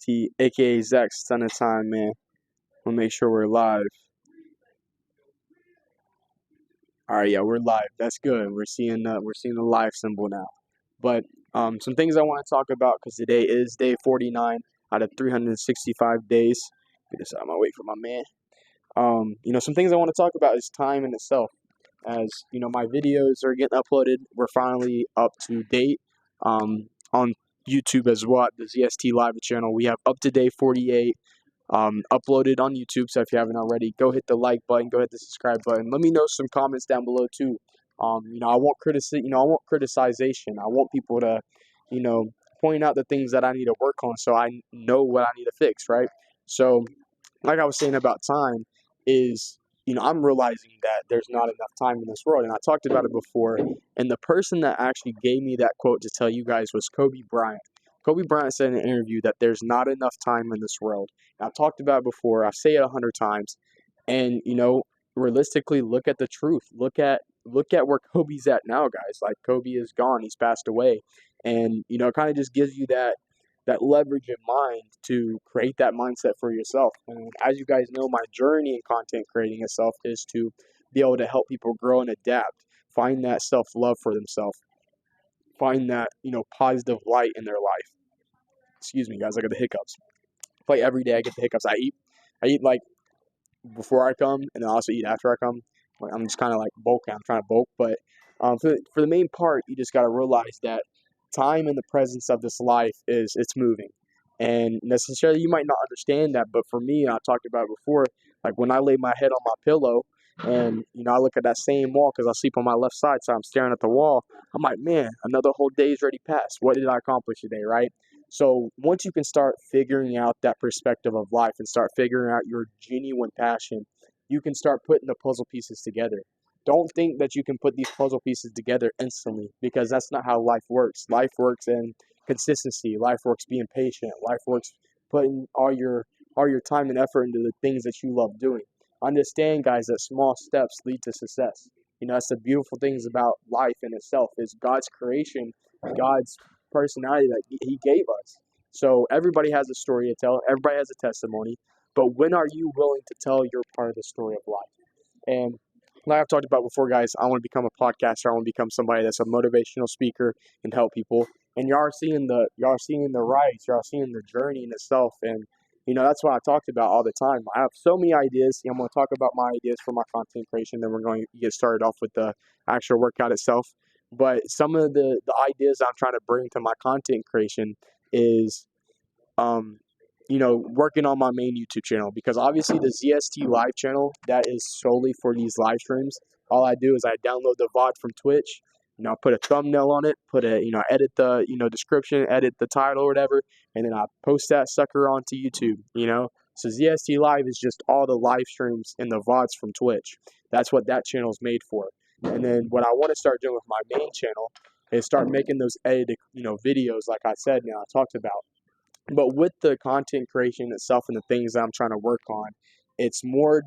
Key, aka Zach's ton of time, man. We'll make sure we're live. All right, yeah, we're live. That's good. We're seeing the live symbol now. But some things I want to talk about because today is day 49 out of 365 days. Get this out of my way for my man. Some things I want to talk about is time in itself. As my videos are getting uploaded. We're finally up to date on YouTube as well. The ZST Live channel. We have up to date 48 uploaded on YouTube. So if you haven't already, go hit the like button, go hit the subscribe button. Let me know some comments down below too. I want I want criticization. I want people to, point out the things that I need to work on so I know what I need to fix, right? So, like I was saying about time, is I'm realizing that there's not enough time in this world, and I talked about it before. And the person that actually gave me that quote to tell you guys was Kobe Bryant. Kobe Bryant said in an interview that there's not enough time in this world. And I've talked about it before. I say it 100 times, and realistically, look at the truth. Look at where Kobe's at now, guys. Like Kobe is gone. He's passed away, and it kind of just gives you that leverage in mind to create that mindset for yourself. And as you guys know, my journey in content creating itself is to be able to help people grow and adapt, find that self-love for themselves, find that, positive light in their life. Excuse me, guys, I got the hiccups. Like every day I get the hiccups. I eat like before I come, and then I also eat after I come. Like, I'm just kind of like bulking. I'm trying to bulk, but for the main part, you just got to realize that time in the presence of this life it's moving, and necessarily you might not understand that, but for me, I talked about it before. Like when I lay my head on my pillow, and I look at that same wall because I sleep on my left side, so I'm staring at the wall. I'm like, man, another whole day's already passed. What did I accomplish today, right? So once you can start figuring out that perspective of life and start figuring out your genuine passion, you can start putting the puzzle pieces together. Don't think that you can put these puzzle pieces together instantly, because that's not how life works. Life works in consistency. Life works being patient. Life works putting all your time and effort into the things that you love doing. Understand, guys, that small steps lead to success. That's the beautiful things about life in itself, is God's creation, God's personality that he gave us. So everybody has a story to tell. Everybody has a testimony. But when are you willing to tell your part of the story of life? And like I've talked about before, guys, I want to become a podcaster. I want to become somebody that's a motivational speaker and help people. And y'all are seeing the rise. Y'all are seeing the journey in itself. And that's what I talked about all the time. I have so many ideas. I'm going to talk about my ideas for my content creation. Then we're going to get started off with the actual workout itself. But some of the ideas I'm trying to bring to my content creation is working on my main YouTube channel, because obviously the ZST Live channel, that is solely for these live streams. All I do is I download the VOD from Twitch, put a thumbnail on it, edit the, description, edit the title or whatever, and then I post that sucker onto YouTube, So ZST Live is just all the live streams and the VODs from Twitch. That's what that channel is made for. And then what I want to start doing with my main channel is start making those edited, videos like I said now, I talked about. But with the content creation itself and the things that I'm trying to work on, it's more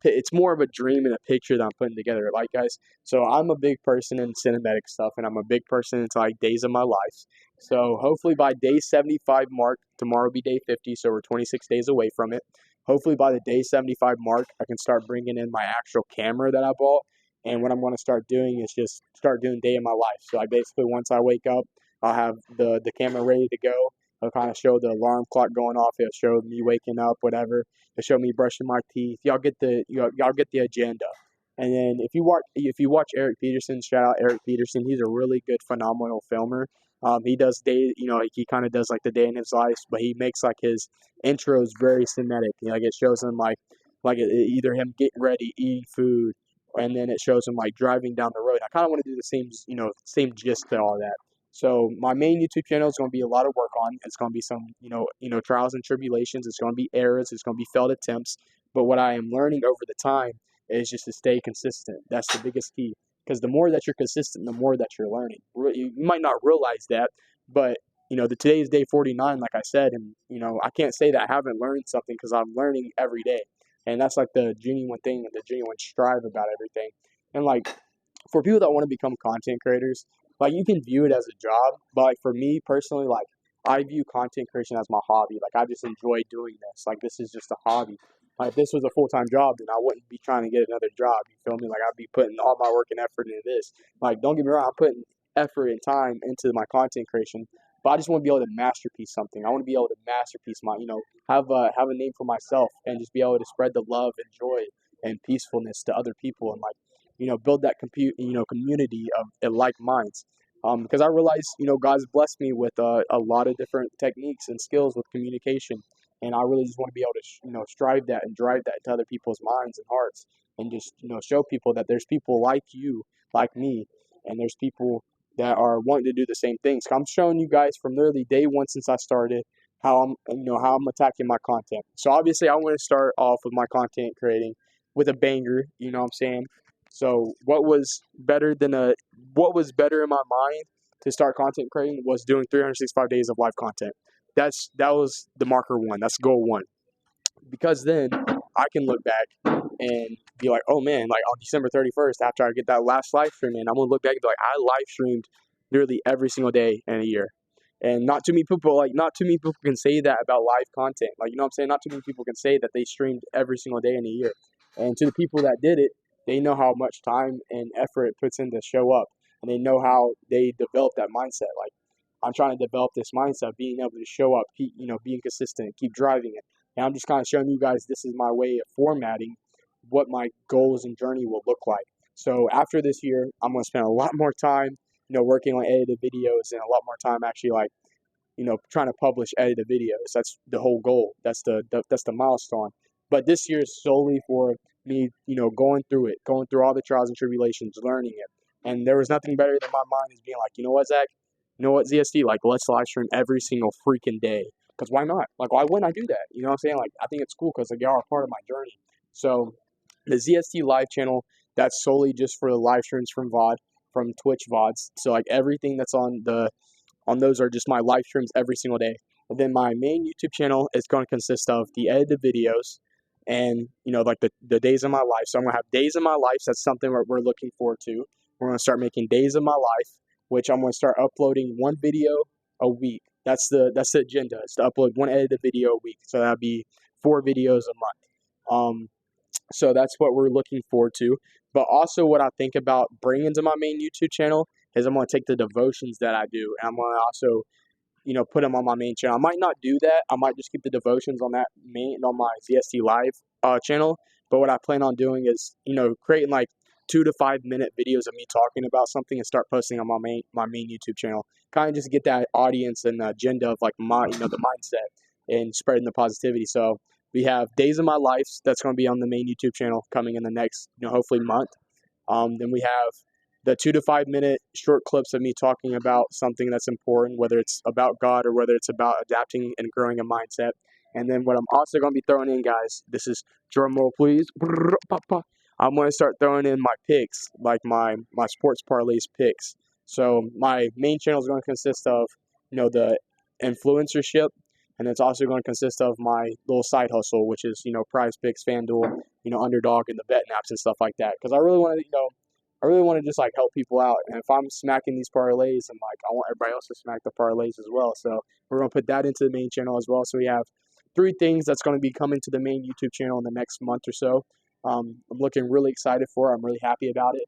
it's more of a dream and a picture that I'm putting together. Like, guys, so I'm a big person in cinematic stuff, and I'm a big person into like days of my life. So hopefully by day 75 mark, tomorrow will be day 50, so we're 26 days away from it. Hopefully by the day 75 mark, I can start bringing in my actual camera that I bought. And what I'm going to start doing is just start doing day in my life. So I basically, once I wake up, I'll have the camera ready to go. It'll kind of show the alarm clock going off. It'll show me waking up, whatever. It'll show me brushing my teeth. Y'all get the agenda. And then if you watch Eric Peterson, shout out Eric Peterson. He's a really good, phenomenal filmer. He does he kind of does like the day in his life, but he makes like his intros very cinematic. Like it shows him like either him getting ready, eating food, and then it shows him like driving down the road. I kind of want to do the same gist to all that. So my main YouTube channel is going to be a lot of work on. It's going to be some, trials and tribulations. It's going to be errors. It's going to be failed attempts. But what I am learning over the time is just to stay consistent. That's the biggest key. Because the more that you're consistent, the more that you're learning. You might not realize that, but, today is day 49, like I said. And, I can't say that I haven't learned something, because I'm learning every day. And that's like the genuine thing, the genuine strive about everything. And like, for people that want to become content creators, like, you can view it as a job, but like for me personally, like, I view content creation as my hobby. Like I just enjoy doing this. Like this is just a hobby. Like if this was a full time job, then I wouldn't be trying to get another job. You feel me? Like I'd be putting all my work and effort into this. Like don't get me wrong, I'm putting effort and time into my content creation, but I just want to be able to masterpiece something. I want to be able to masterpiece my, have a name for myself and just be able to spread the love and joy and peacefulness to other people and like, build that community of like minds. Because I realize, God's blessed me with a lot of different techniques and skills with communication, and I really just want to be able to, strive that and drive that into other people's minds and hearts, and just, show people that there's people like you, like me, and there's people that are wanting to do the same things. I'm showing you guys from literally day one since I started how I'm attacking my content. So obviously, I want to start off with my content creating with a banger. You know what I'm saying? So what was better in my mind to start content creating was doing 365 days of live content. That was the marker one. That's goal one. Because then I can look back and be like, oh man, like on December 31st, after I get that last live stream in, I'm gonna look back and be like, I live streamed nearly every single day in a year. And not too many people can say that about live content. Like, you know what I'm saying? Not too many people can say that they streamed every single day in a year. And to the people that did it, they know how much time and effort it puts in to show up. And they know how they develop that mindset. Like, I'm trying to develop this mindset of being able to show up, being consistent, keep driving it. And I'm just kind of showing you guys this is my way of formatting what my goals and journey will look like. So after this year, I'm going to spend a lot more time, working on edited videos and a lot more time actually like, trying to publish edited videos. That's the whole goal. That's the milestone. But this year is solely for me, going through it, going through all the trials and tribulations, learning it. And there was nothing better than my mind is being like, you know what, Zach? You know what, ZSD? Like, let's live stream every single freaking day. Because why not? Like, why wouldn't I do that? You know what I'm saying? Like, I think it's cool because like, y'all are part of my journey. So the ZST live channel, that's solely just for the live streams from VOD, from Twitch VODs. So like everything that's on those are just my live streams every single day. And then my main YouTube channel is going to consist of the edited videos and, like the days of my life. So I'm going to have days of my life. So that's something we're looking forward to. We're going to start making days of my life, which I'm going to start uploading one video a week. That's the agenda. It's to upload one edited video a week. So that'd be 4 videos a month. So that's what we're looking forward to. But also what I think about bringing to my main YouTube channel is I'm going to take the devotions that I do and I'm going to also, put them on my main channel. I might not do that. I might just keep the devotions on on my ZST Live channel. But what I plan on doing is, creating like 2 to 5 minute videos of me talking about something and start posting on my main YouTube channel. Kind of just get that audience and the agenda of like the mindset and spreading the positivity. So we have Days of My Life that's going to be on the main YouTube channel coming in the next, hopefully month. Then we have the 2 to 5 minute short clips of me talking about something that's important, whether it's about God or whether it's about adapting and growing a mindset. And then what I'm also going to be throwing in, guys, this is drum roll, please. I'm going to start throwing in my picks, like my sports parlays picks. So my main channel is going to consist of, the influencership, and it's also going to consist of my little side hustle, which is, Prize Picks, FanDuel, Underdog, and the betting apps and stuff like that. Because I really want to, I really want to just like help people out. And if I'm smacking these parlays, and like I want everybody else to smack the parlays as well. So we're gonna put that into the main channel as well. So we have 3 things that's going to be coming to the main YouTube channel in the next month or so. I'm looking really excited for it. I'm really happy about it.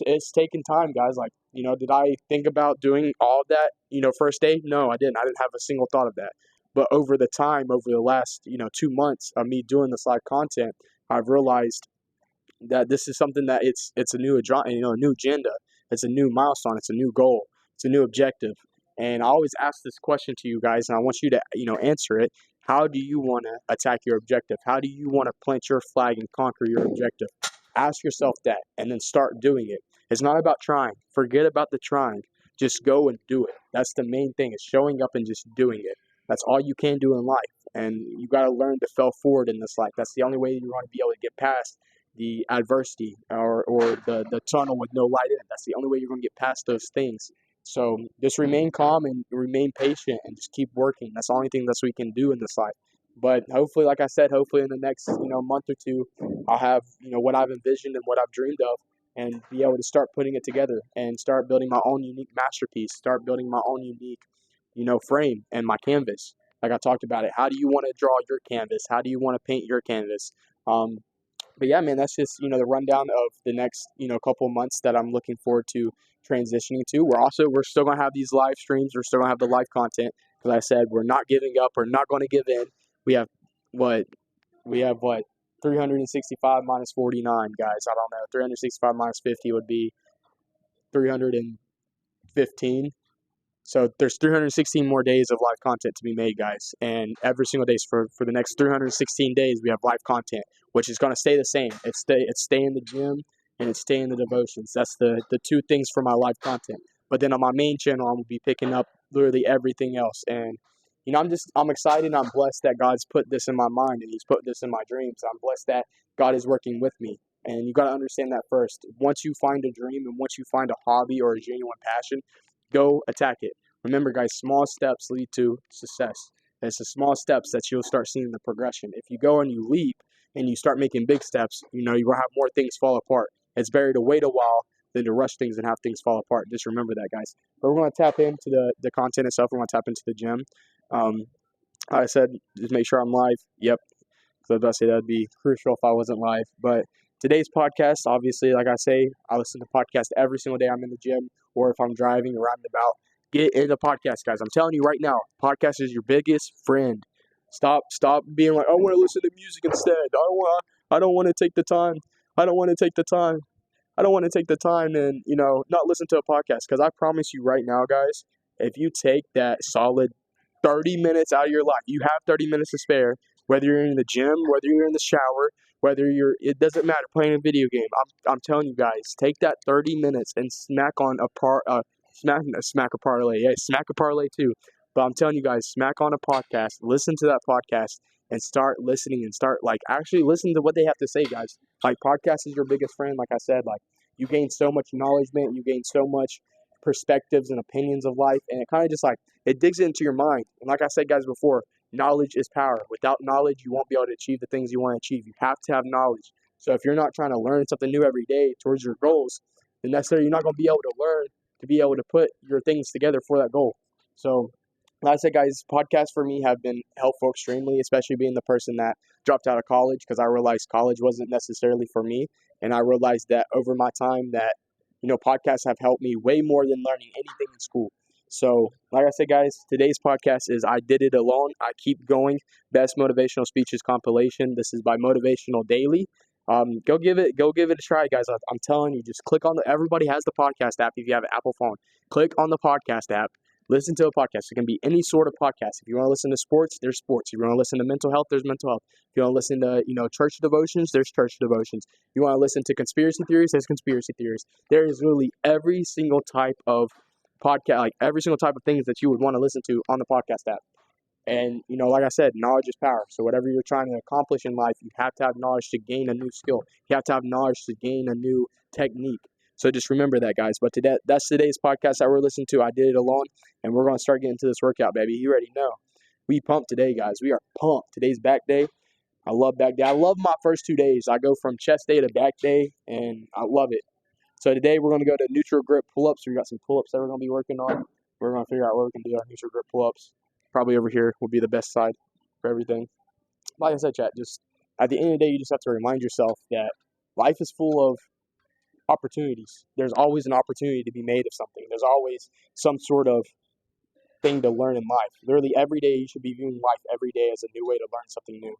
It's taking time, guys. Like, did I think about doing all of that, first day? No, I didn't. I didn't have a single thought of that. But over the last, 2 months of me doing this live content, I've realized that this is something that it's a new a new agenda. It's a new milestone. It's a new goal. It's a new objective. And I always ask this question to you guys, and I want you to answer it. How do you want to attack your objective? How do you want to plant your flag and conquer your objective? Ask yourself that, and then start doing it. It's not about trying. Forget about the trying. Just go and do it. That's the main thing. Is showing up and just doing it. That's all you can do in life, and you got to learn to fail forward in this life. That's the only way you're going to be able to get past the adversity or the tunnel with no light in it. That's the only way you're going to get past those things. So just remain calm and remain patient and just keep working. That's the only thing that we can do in this life. But hopefully, like I said, hopefully in the next month or two, I'll have what I've envisioned and what I've dreamed of, and be able to start putting it together and start building my own unique masterpiece. Start building my own unique frame and my canvas. Like I talked about it. How do you want to draw your canvas? How do you want to paint your canvas? Um, but yeah, man, that's just the rundown of the next couple months that I'm looking forward to transitioning to. We're still gonna have these live streams. We're still gonna have the live content because I said we're not giving up. We're not going to give in. We have what we have what 365 minus 49, guys. I don't know. 365 minus 50 would be 315. So there's 316 more days of live content to be made, guys. And every single day for the next 316 days, we have live content, which is going to stay the same. It's stay in the gym and it's stay in the devotions. That's the two things for my live content. But then on my main channel, I'm gonna be picking up literally everything else. And I'm excited. I'm blessed that God's put this in my mind and He's put this in my dreams. I'm blessed that God is working with me. And you got to understand that first. Once you find a dream and once you find a hobby or a genuine passion, go attack it. Remember, guys, small steps lead to success. And it's the small steps that you'll start seeing the progression. If you go and you leap and you start making big steps, you will have more things fall apart. It's better to wait a while than to rush things and have things fall apart. Just remember that, guys. But we're going to tap into the content itself. We're going to tap into the gym. Um, I said, just make sure I'm live. Yep. So I was about to say that would be crucial if I wasn't live. But today's podcast, obviously, like I say, I listen to podcasts every single day I'm in the gym or if I'm driving or riding about. Get into podcasts, guys. I'm telling you right now, podcast is your biggest friend. Stop being like, I want to listen to music instead. I don't want to take the time. I don't want to take the time. I don't want to take the time and, not listen to a podcast. Because I promise you right now, guys, if you take that solid 30 minutes out of your life, you have 30 minutes to spare, whether you're in the gym, whether you're in the shower, it doesn't matter, playing a video game. I'm telling you guys, take that 30 minutes and smack on smack a parlay. Yeah, smack a parlay too. But I'm telling you guys, smack on a podcast, listen to that podcast, and start listening and start actually listen to what they have to say, guys. Like podcast is your biggest friend. Like I said, you gain so much knowledge, man. You gain so much perspectives and opinions of life, and it kind of just it digs into your mind. And like I said, guys, before, knowledge is power. Without knowledge, you won't be able to achieve the things you want to achieve. You have to have knowledge. So if you're not trying to learn something new every day towards your goals, then necessarily you're not going to be able to learn to be able to put your things together for that goal. So, like I said, guys, podcasts for me have been helpful extremely, especially being the person that dropped out of college because I realized college wasn't necessarily for me. And I realized that over my time that, podcasts have helped me way more than learning anything in school. So, like I said, guys, today's podcast is I Did It Alone. I Keep Going. Best Motivational Speeches compilation. This is by Motivational Daily. Go give it a try, guys. I'm telling you, just click on everybody has the podcast app if you have an Apple phone. Click on the podcast app. Listen to a podcast. It can be any sort of podcast. If you want to listen to sports, there's sports. If you want to listen to mental health, there's mental health. If you want to listen to, church devotions, there's church devotions. If you want to listen to conspiracy theories, there's conspiracy theories. There is literally every single type of podcast, every single type of things that you would want to listen to on the podcast app. And, like I said, knowledge is power. So whatever you're trying to accomplish in life, you have to have knowledge to gain a new skill. You have to have knowledge to gain a new technique. So just remember that, guys. But that's today's podcast that we're listening to. I Did It Alone. And we're going to start getting to this workout, baby. You already know. We pumped today, guys. We are pumped. Today's back day. I love back day. I love my first 2 days. I go from chest day to back day, and I love it. So today we're going to go to neutral grip pull-ups. We got some pull-ups that we're going to be working on. We're going to figure out what we can do on neutral grip pull-ups. Probably over here will be the best side for everything. Like I said, chat, just at the end of the day, you just have to remind yourself that life is full of opportunities. There's always an opportunity to be made of something. There's always some sort of thing to learn in life. Literally every day you should be viewing life every day as a new way to learn something new.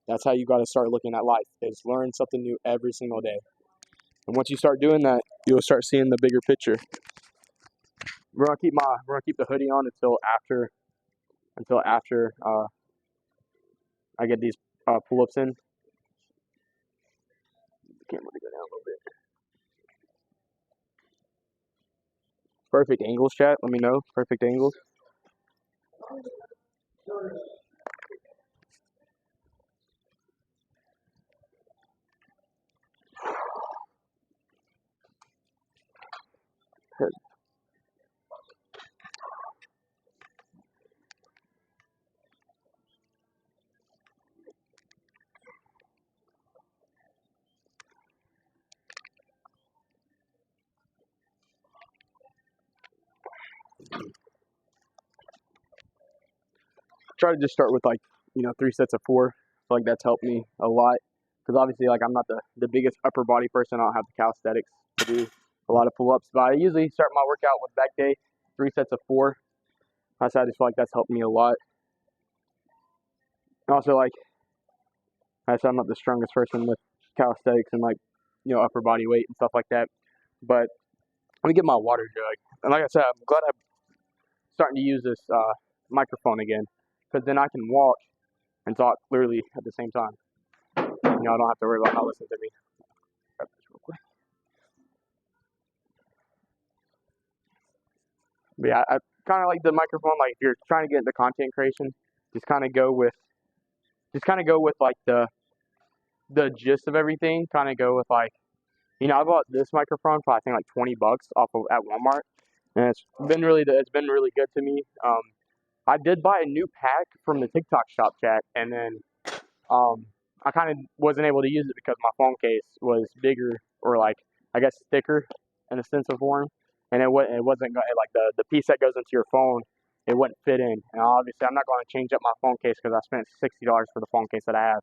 That's how you got to start looking at life, is learn something new every single day. And once you start doing that, you'll start seeing the bigger picture. We're gonna keep the hoodie on until after I get these pull-ups in. The camera to go down a little bit. Perfect angles, chat. Let me know. Perfect angles. try to just start with like 3 sets of 4. I feel like that's helped me a lot because obviously like I'm not the biggest upper body person. I don't have the calisthenics to do a lot of pull-ups, but I usually start my workout with back day 3 sets of 4. I just feel like that's helped me a lot. And also like I said, I'm not the strongest person with calisthenics and like upper body weight and stuff like that, but let me get my water jug. And like I said, I'm glad I'm starting to use this microphone again because then I can walk and talk clearly at the same time. I don't have to worry about not listening to me. Grab this real quick. But yeah, I kind of like the microphone. Like if you're trying to get into content creation, just kind of go with like the gist of everything. Kind of go with like, I bought this microphone for I think like $20 off of at Walmart, and it's been really good to me. I did buy a new pack from the TikTok shop chat, and then I kind of wasn't able to use it because my phone case was bigger or like I guess thicker in a sense of form, and it wasn't like the piece that goes into your phone. It wouldn't fit in, and obviously I'm not going to change up my phone case because I spent $60 for the phone case that I have.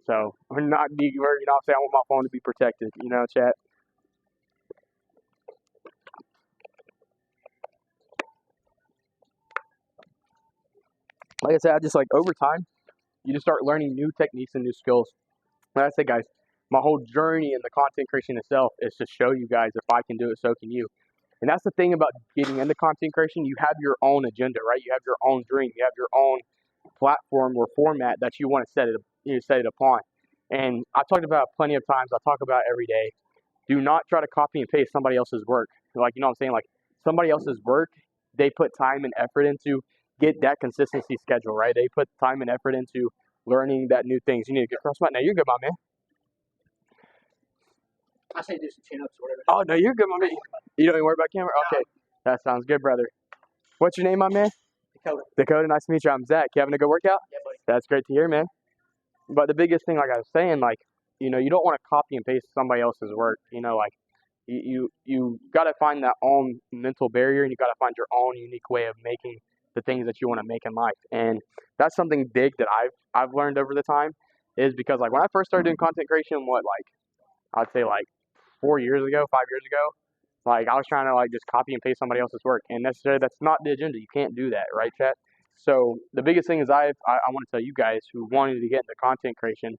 So I'm not be, you know what I'm saying, I want my phone to be protected, chat. Like I said, I just like over time, you just start learning new techniques and new skills. Like I said, guys, my whole journey in the content creation itself is to show you guys if I can do it, so can you. And that's the thing about getting into content creation. You have your own agenda, right? You have your own dream. You have your own platform or format that you want to set it upon. And I talked about plenty of times. I talk about every day. Do not try to copy and paste somebody else's work. Like, what I'm saying? Like, somebody else's work, they put time and effort into get that consistency schedule, right? They put time and effort into learning that new things. You need to get cross my. Now, you're good, my man. I say do some chin-ups or whatever. Oh, no, you're good, my man. You don't even worry about camera? Okay. That sounds good, brother. What's your name, my man? Dakota, nice to meet you. I'm Zach. You having a good workout? Yeah, buddy. That's great to hear, man. But the biggest thing, like I was saying, like, you don't want to copy and paste somebody else's work. Like, you got to find that own mental barrier, and you got to find your own unique way of making the things that you want to make in life. And that's something big that I've learned over the time is because, like, when I first started doing content creation, I'd say, like, 4 years ago, 5 years ago, like, I was trying to, like, just copy and paste somebody else's work. And necessarily, that's not the agenda. You can't do that, right, chat? So the biggest thing is I want to tell you guys who wanted to get into content creation,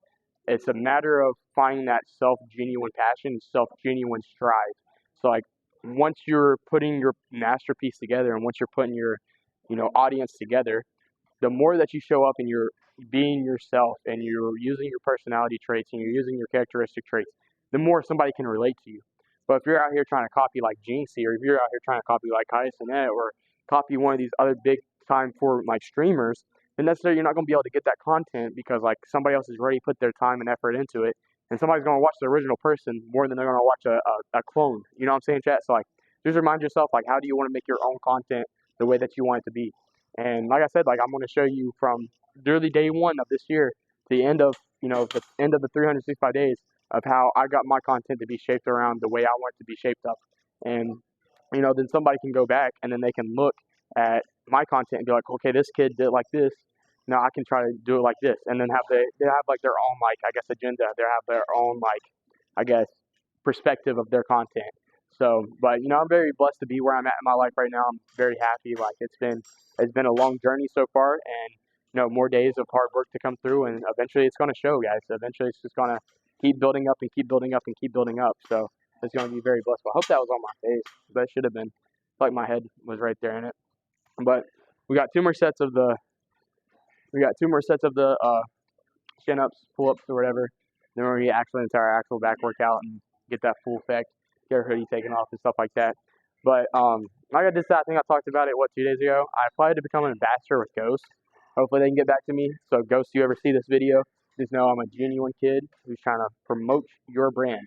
it's a matter of finding that self-genuine passion, self-genuine strive. So, like, once you're putting your masterpiece together and once you're putting your, audience together, the more that you show up and you're being yourself and you're using your personality traits and you're using your characteristic traits, the more somebody can relate to you. But if you're out here trying to copy like Jinxie, or if you're out here trying to copy like Kai Cenat, or copy one of these other big time for like streamers, then necessarily you're not going to be able to get that content because like somebody else has already put their time and effort into it, and somebody's going to watch the original person more than they're going to watch a clone. You know what I'm saying, chat? So like, just remind yourself like, how do you want to make your own content the way that you want it to be? And like I said, like I'm going to show you from literally day one of this year to the end of the end of the 365 days of how I got my content to be shaped around the way I want it to be shaped up. And, then somebody can go back and then they can look at my content and be like, okay, this kid did it like this. Now I can try to do it like this. And then they have like their own, like, I guess, agenda. They have their own, like, I guess, perspective of their content. So, but, I'm very blessed to be where I'm at in my life right now. I'm very happy. Like, it's been a long journey so far, and, more days of hard work to come through, and eventually it's going to show, guys. Eventually it's just going to keep building up and keep building up and keep building up. So it's going to be very blessed. I hope that was on my face. That should have been. Like my head was right there in it. But we got two more sets of the chin ups, pull ups, or whatever. Then we're gonna actually into our actual back workout and get that full effect, get our hoodie taken off and stuff like that. But like I just said, I think I talked about it 2 days ago. I applied to become an ambassador with Ghost. Hopefully they can get back to me. So Ghost, you ever see this video, just know I'm a genuine kid who's trying to promote your brand.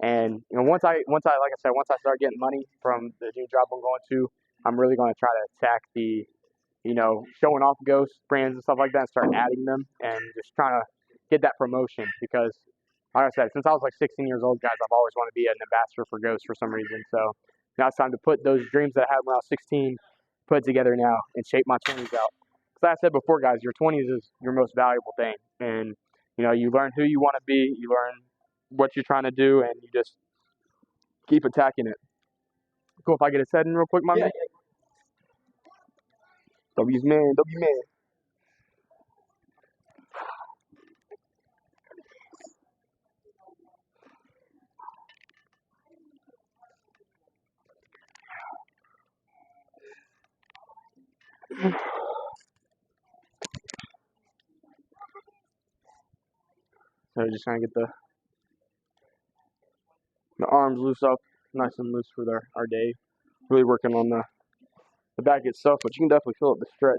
And once I like I said, once I start getting money from the new job I'm going to, I'm really going to try to attack the showing off Ghost brands and stuff like that and start adding them and just trying to get that promotion because like I said, since I was like 16 years old, guys, I've always wanted to be an ambassador for Ghost for some reason. So now it's time to put those dreams that I had when I was 16 put together now and shape my 20s out. I said before, guys, your 20s is your most valuable thing, and you learn who you want to be, you learn what you're trying to do, and you just keep attacking it. Cool. If I get a set in real quick, my man. W's man, W man. So just trying to get the arms loose up, nice and loose for our day. Really working on the back itself, but you can definitely feel it the stretch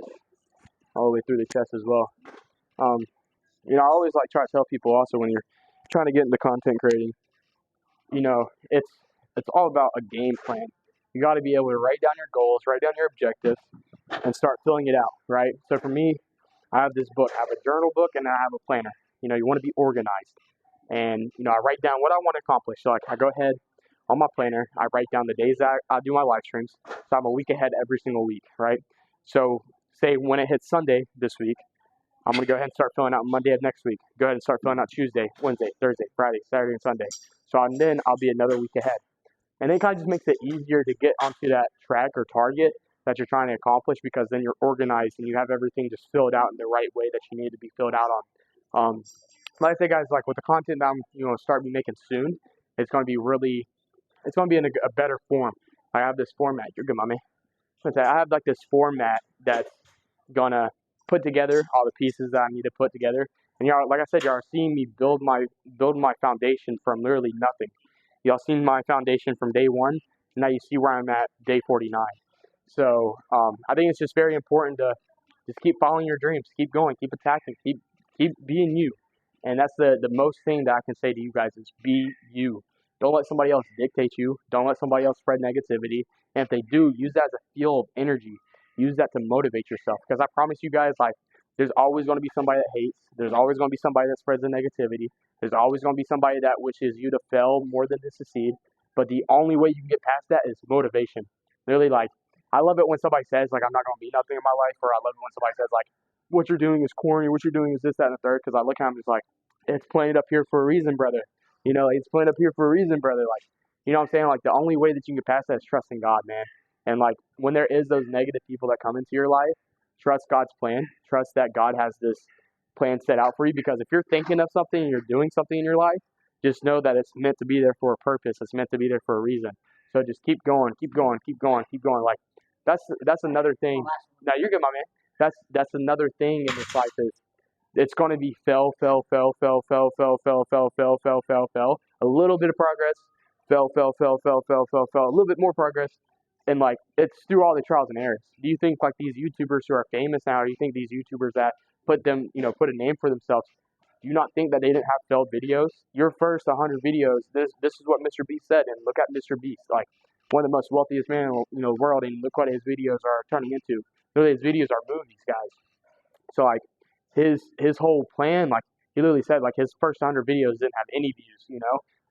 all the way through the chest as well. Um, I always like try to tell people also when you're trying to get into content creating, it's all about a game plan. You got to be able to write down your goals, write down your objectives, and start filling it out, right? So for me, I have this book. I have a journal book and I have a planner. You want to be organized. And, I write down what I want to accomplish. So, like, I go ahead on my planner, I write down the days that I do my live streams. So I'm a week ahead every single week, right? So, say when it hits Sunday this week, I'm going to go ahead and start filling out Monday of next week. Go ahead and start filling out Tuesday, Wednesday, Thursday, Friday, Saturday, and Sunday. So then I'll be another week ahead. And it kind of just makes it easier to get onto that track or target that you're trying to accomplish because then you're organized and you have everything just filled out in the right way that you need to be filled out on. Like I say, guys, like with the content that I'm start making soon, it's going to be in a better form. I have this format. You're good, mommy. I have like this format that's gonna put together all the pieces that I need to put together. And y'all, like I said, y'all are seeing me build my foundation from literally nothing. Y'all seen my foundation from day one. Now you see where I'm at day 49. So I think it's just very important to just keep following your dreams, keep going, keep attacking, keep being you. And that's the most thing that I can say to you guys is be you. Don't let somebody else dictate you. Don't let somebody else spread negativity. And if they do, use that as a fuel of energy. Use that to motivate yourself. Because I promise you guys, like, there's always going to be somebody that hates. There's always going to be somebody that spreads the negativity. There's always going to be somebody that wishes you to fail more than to succeed. But the only way you can get past that is motivation. Literally, like, I love it when somebody says, like, I'm not going to be nothing in my life. Or I love it when somebody says, like, what you're doing is corny. What you're doing is this, that, and the third. Because I look at them just like, it's planted up here for a reason, brother. It's planted up here for a reason, brother. Like, what I'm saying? Like, the only way that you can get past that is trusting God, man. And, like, when there is those negative people that come into your life, trust God's plan. Trust that God has this plan set out for you. Because if you're thinking of something and you're doing something in your life, just know that it's meant to be there for a purpose. It's meant to be there for a reason. So just keep going, keep going, keep going, keep going. Like, that's another thing. Now, you're good, my man. That's another thing in this life is it's going to be fail, fail, fail, fail, fail, fail, fail, fail, fail, fail, fail, fail. A little bit of progress, fail, fail, fail, fail, fail, fail, fail. A little bit more progress, and like it's through all the trials and errors. Do you think like these YouTubers who are famous now? Or do you think these YouTubers that put a name for themselves? Do you not think that they didn't have failed videos? Your first 100 videos. This is what Mr. Beast said, and look at Mr. Beast, like one of the most wealthiest men in the world, and look what his videos are turning into. Literally, his videos are movies, guys. So like his whole plan, like he literally said, like his first 100 videos didn't have any views.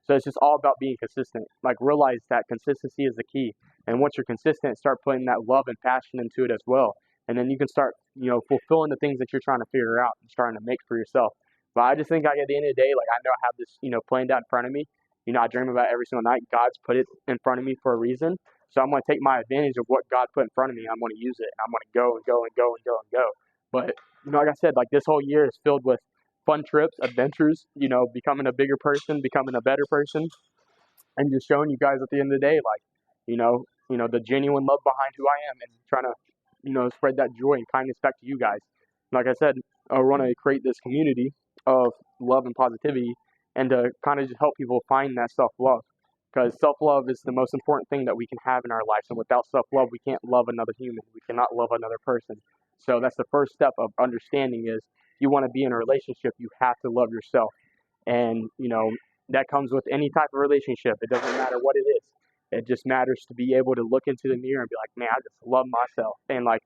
So it's just all about being consistent. Like realize that consistency is the key, and once you're consistent, start putting that love and passion into it as well, and then you can start fulfilling the things that you're trying to figure out and starting to make for yourself. But I just think like at the end of the day, like I know I have this plan down in front of me. I dream about it every single night. God's put it in front of me for a reason. So I'm going to take my advantage of what God put in front of me. I'm going to use it. And I'm going to go and go and go and go and go. But like I said, like this whole year is filled with fun trips, adventures, becoming a bigger person, becoming a better person, and just showing you guys at the end of the day, like, the genuine love behind who I am and trying to, spread that joy and kindness back to you guys. Like I said, I want to create this community of love and positivity and to kind of just help people find that self-love. Because self-love is the most important thing that we can have in our lives. And without self-love, we can't love another human. We cannot love another person. So that's the first step of understanding is you want to be in a relationship, you have to love yourself. And, that comes with any type of relationship. It doesn't matter what it is. It just matters to be able to look into the mirror and be like, man, I just love myself. And like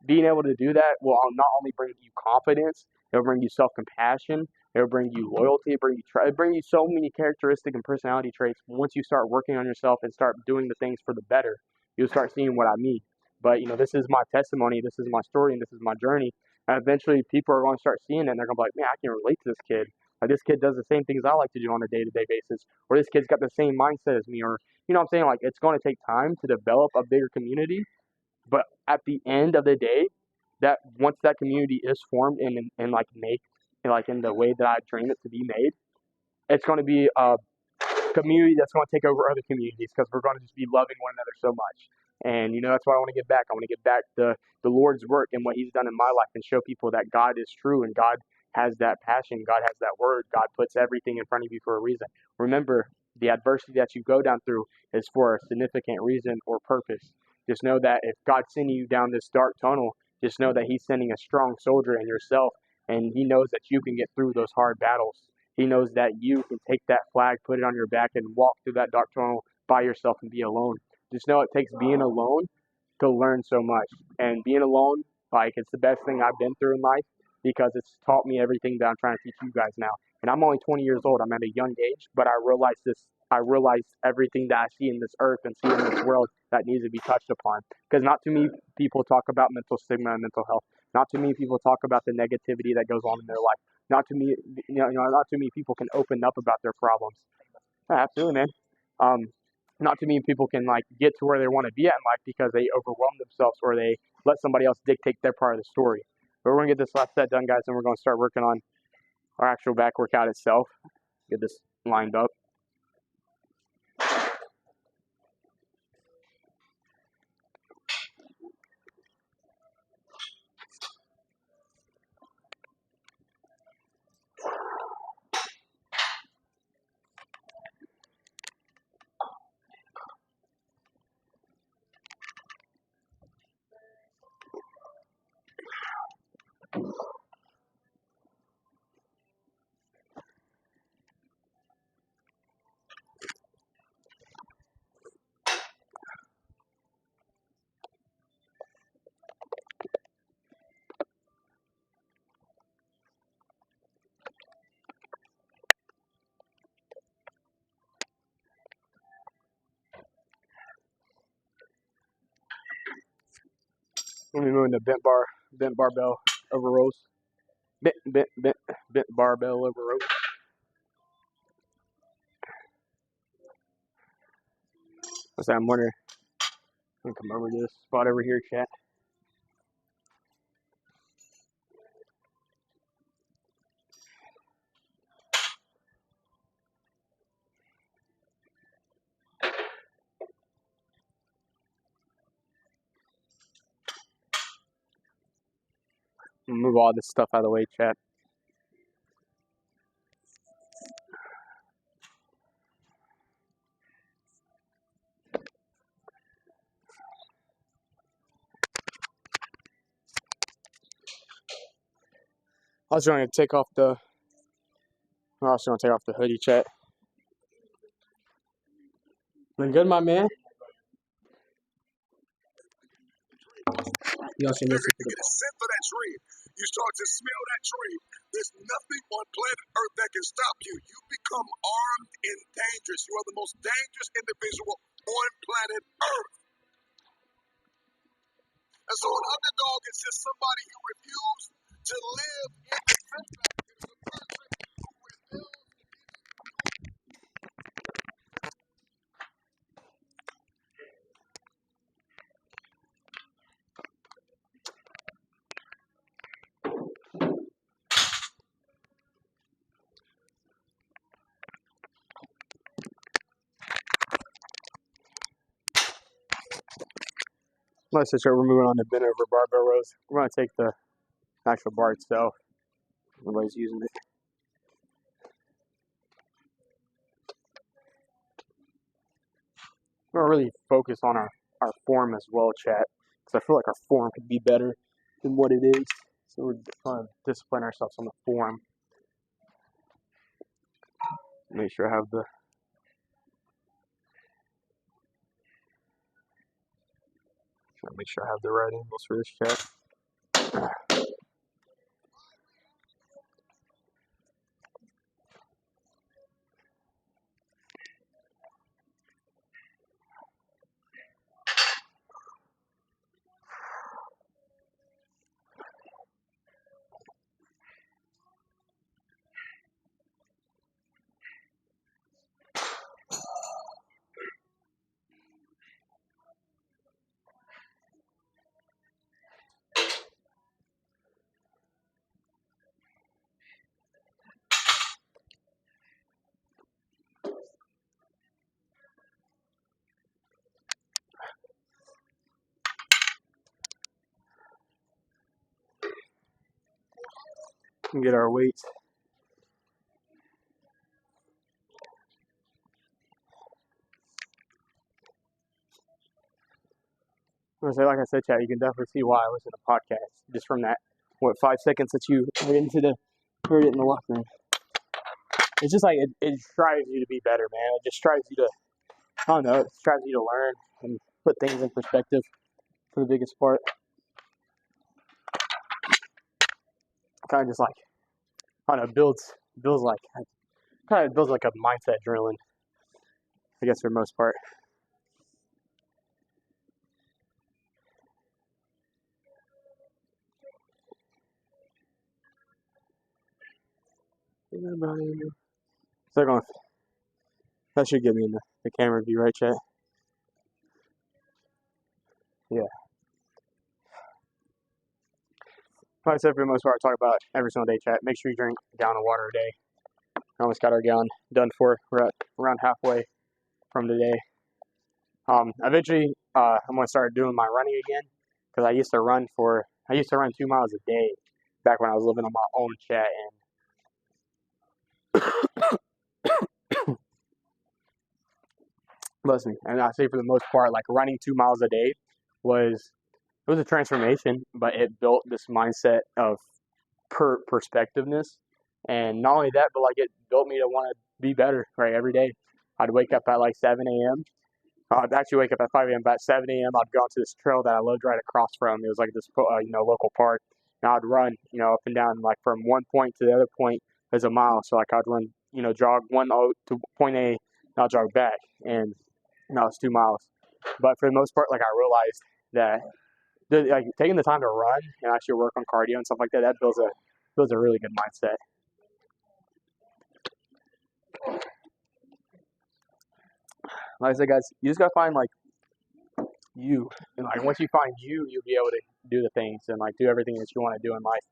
being able to do that will not only bring you confidence, it'll bring you self-compassion, it'll bring you loyalty, it'll bring you so many characteristic and personality traits. Once you start working on yourself and start doing the things for the better, you'll start seeing what I mean. But this is my testimony, this is my story, and this is my journey. And eventually, people are going to start seeing it, and they're going to be like, man, I can relate to this kid. Like, this kid does the same things I like to do on a day-to-day basis, or this kid's got the same mindset as me, or you know what I'm saying? Like, it's going to take time to develop a bigger community, but at the end of the day, that once that community is formed and like make and like in the way that I dream it to be made, it's going to be a community that's going to take over other communities because we're going to just be loving one another so much. And that's why I want to give back. I want to give back the Lord's work and what He's done in my life and show people that God is true and God has that passion. God has that word. God puts everything in front of you for a reason. Remember, the adversity that you go down through is for a significant reason or purpose. Just know that if God's sending you down this dark tunnel, just know that He's sending a strong soldier in yourself, and He knows that you can get through those hard battles. He knows that you can take that flag, put it on your back, and walk through that dark tunnel by yourself and be alone. Just know it takes being alone to learn so much. And being alone, like, it's the best thing I've been through in life because it's taught me everything that I'm trying to teach you guys now. And I'm only 20 years old. I'm at a young age, but I realize this. I realize everything that I see in this earth and see in this world that needs to be touched upon. Because not too many people talk about mental stigma and mental health. Not too many people talk about the negativity that goes on in their life. Not too many, not too many people can open up about their problems. Yeah, absolutely, man. Um, not too many people can like get to where they want to be at in life because they overwhelm themselves or they let somebody else dictate their part of the story. But we're gonna get this last set done, guys, and we're gonna start working on our actual back workout itself. Get this lined up. We're moving the bent barbell over rows. Bent barbell over rows. I'm wondering. I'm gonna come over to this spot over here, chat. Move all this stuff out of the way, chat. I was going to take off the. I was going to take off the hoodie, chat. Been good, my man. You also listen to get a scent for that tree. You start to smell that tree. There's nothing on planet Earth that can stop you. You become armed and dangerous. You are the most dangerous individual on planet Earth. And so an underdog is just somebody who refused to live in the setback. It's a person who rebels. Let's just start. We're moving on to bent over barbell rows. We're going to take the actual bar itself. Nobody's using it. We're going to really focus on our form as well, chat. Because I feel like our form could be better than what it is. So we're trying to discipline ourselves on the form. Make sure I have the. Make sure I have the right angles for this chat. and get our weights. Like I said, chat, you can definitely see why I listen to podcasts just from that 5 seconds that you heard it in the locker room. It's just like it strives you to be better, man. It just strives you to, I don't know, it strives you to learn and put things in perspective for the biggest part. Kind of just like, I don't know, builds like a mindset drilling, I guess, for the most part. So going, that should get me in the camera view, right, chat? Yeah. Like I said, for the most part, I talk about every single day, chat. Make sure you drink a gallon of water a day. I almost got our gallon done for. We're at around halfway from today. Eventually, I'm gonna start doing my running again because I used to run 2 miles a day back when I was living on my own, chat, and bless me. And I say for the most part, like running 2 miles a day was a transformation, but it built this mindset of perspectiveness, and not only that, but like it built me to want to be better. Right, every day, I'd wake up at like 7 a.m. I'd actually wake up at 5 a.m. About 7 a.m. I'd go onto this trail that I lived right across from. It was like this, local park. And I'd run, up and down, like from one point to the other point is a mile. So like I'd run, jog to point A, and I'll jog back, and it's 2 miles. But for the most part, like I realized that like taking the time to run and actually work on cardio and stuff like that, that builds a really good mindset. Like I said, guys, you just gotta find like you, and like once you find you, you'll be able to do the things and like do everything that you want to do in life.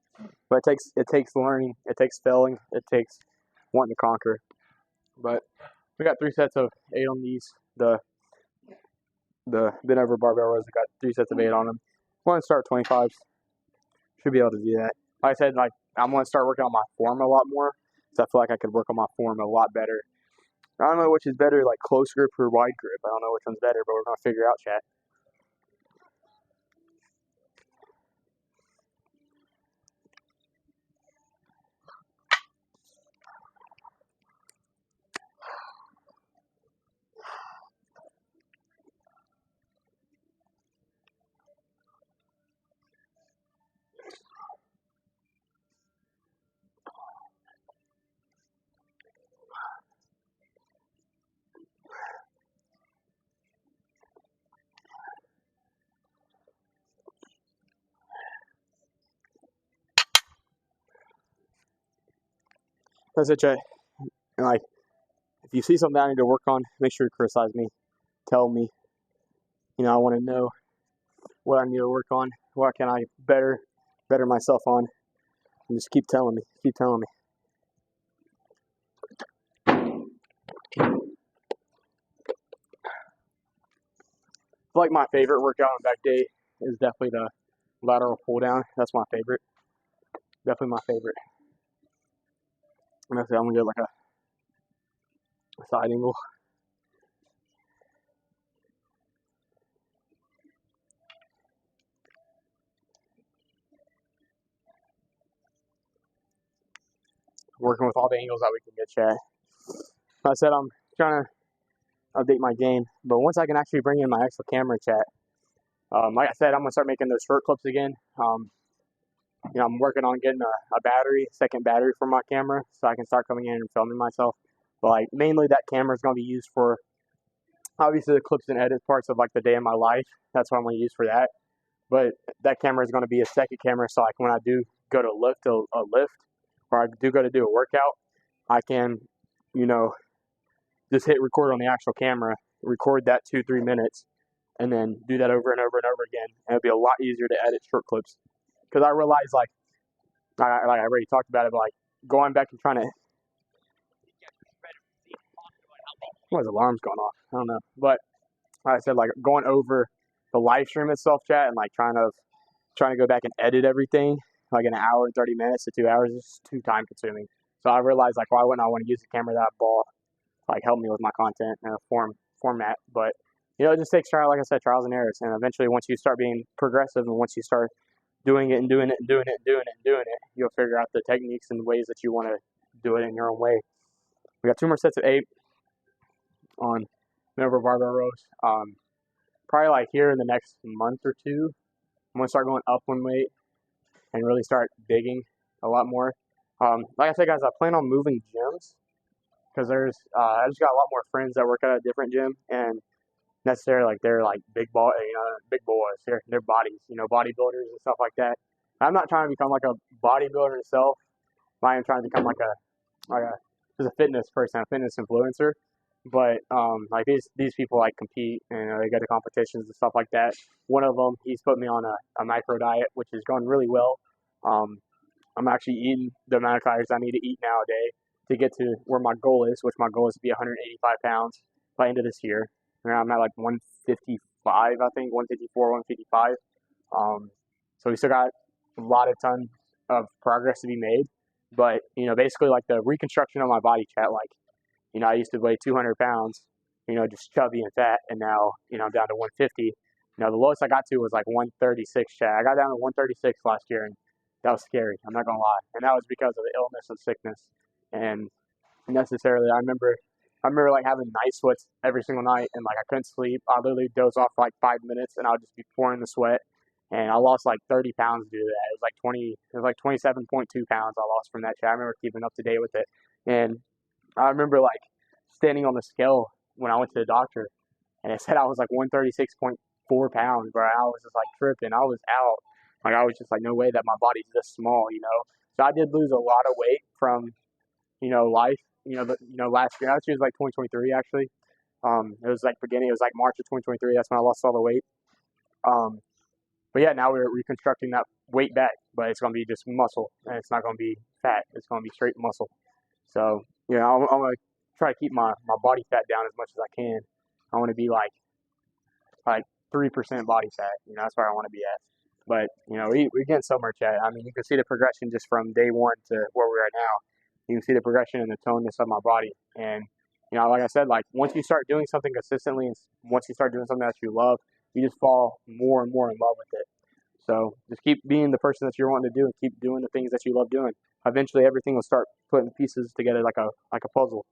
But it takes learning, it takes failing, it takes wanting to conquer. But we got 3 sets of 8 on these. The bent over barbell rows, we got 3 sets of 8 on them. I want to start 25s. Should be able to do that. Like I said, like I'm gonna start working on my form a lot more. So I feel like I could work on my form a lot better. I don't know which is better, like close grip or wide grip. I don't know which one's better, but we're gonna figure out, chat. That's it, chat. And like, if you see something I need to work on, make sure to criticize me. Tell me. I want to know what I need to work on. What can I better myself on? And just keep telling me. Keep telling me. Like my favorite workout on back day is definitely the lateral pull down. That's my favorite. Definitely my favorite. I'm gonna get like a side angle. Working with all the angles that we can get, chat. Like I said, I'm trying to update my game, but once I can actually bring in my actual camera, chat, like I said, I'm gonna start making those short clips again. I'm working on getting a second battery for my camera, so I can start coming in and filming myself. But like mainly, that camera is gonna be used for obviously the clips and edit parts of like the day of my life. That's what I'm gonna use for that. But that camera is gonna be a second camera, so like when I do go to lift a lift, or I do go to do a workout, I can, just hit record on the actual camera, record that 2-3 minutes, and then do that over and over and over again. And it'll be a lot easier to edit short clips. Because I realize, like I already talked about it, but like going back and trying to. What, alarm's going off? I don't know. But like I said, like going over the live stream itself, chat, and like trying to go back and edit everything. like an hour and 30 minutes to 2 hours is just too time consuming. So I realized like why wouldn't I want to use the camera that I bought like help me with my content in a format. But it just takes trial, like I said, trials and errors. And eventually, once you start being progressive, and once you start doing it and doing it and doing it and doing it and doing it, you'll figure out the techniques and ways that you want to do it in your own way. We got 2 more sets of 8 on middle barbell rows. Probably like here in the next month or two, I'm gonna start going up one weight and really start digging a lot more. Like I said, guys, I plan on moving gyms because I just got a lot more friends that work at a different gym, and necessarily like they're like big boys. They're bodies, bodybuilders and stuff like that. I'm not trying to become like a bodybuilder myself. I am trying to become just a fitness person, a fitness influencer. But like these people like compete and they go to competitions and stuff like that. One of them, he's put me on a micro diet, which is going really well. I'm actually eating the amount of calories I need to eat nowadays to get to where my goal is, which my goal is to be 185 pounds by the end of this year. And I'm at like 155, I think, 154, 155. So we still got a lot of ton of progress to be made. But, basically like the reconstruction of my body, chat, like, I used to weigh 200 pounds, just chubby and fat. And now, I'm down to 150. The lowest I got to was like 136, chat. I got down to 136 last year, and that was scary. I'm not going to lie. And that was because of the illness and sickness. And necessarily, I remember like having night sweats every single night, and like I couldn't sleep. I literally doze off for like 5 minutes, and I would just be pouring the sweat. And I lost like 30 pounds due to that. It was like 27.2 pounds I lost from that shit. I remember keeping up to date with it. And I remember like standing on the scale when I went to the doctor, and it said I was like 136.4 pounds, bro. I was just like tripping. I was out. Like I was just like, no way that my body's this small, So I did lose a lot of weight from, life. Last year. Last year was like 2023 actually. It was like it was like March of 2023. That's when I lost all the weight. But yeah, now we're reconstructing that weight back, but it's gonna be just muscle, and it's not gonna be fat. It's gonna be straight muscle. So I'm gonna try to keep my body fat down as much as I can. I want to be like 3% body fat. That's where I want to be at. But we're getting somewhere, Chad. I mean, you can see the progression just from day one to where we're at now. You can see the progression and the toneness of my body. And like I said, like once you start doing something consistently, and once you start doing something that you love, you just fall more and more in love with it. So just keep being the person that you're wanting to do, and keep doing the things that you love doing. Eventually, everything will start putting pieces together like a puzzle.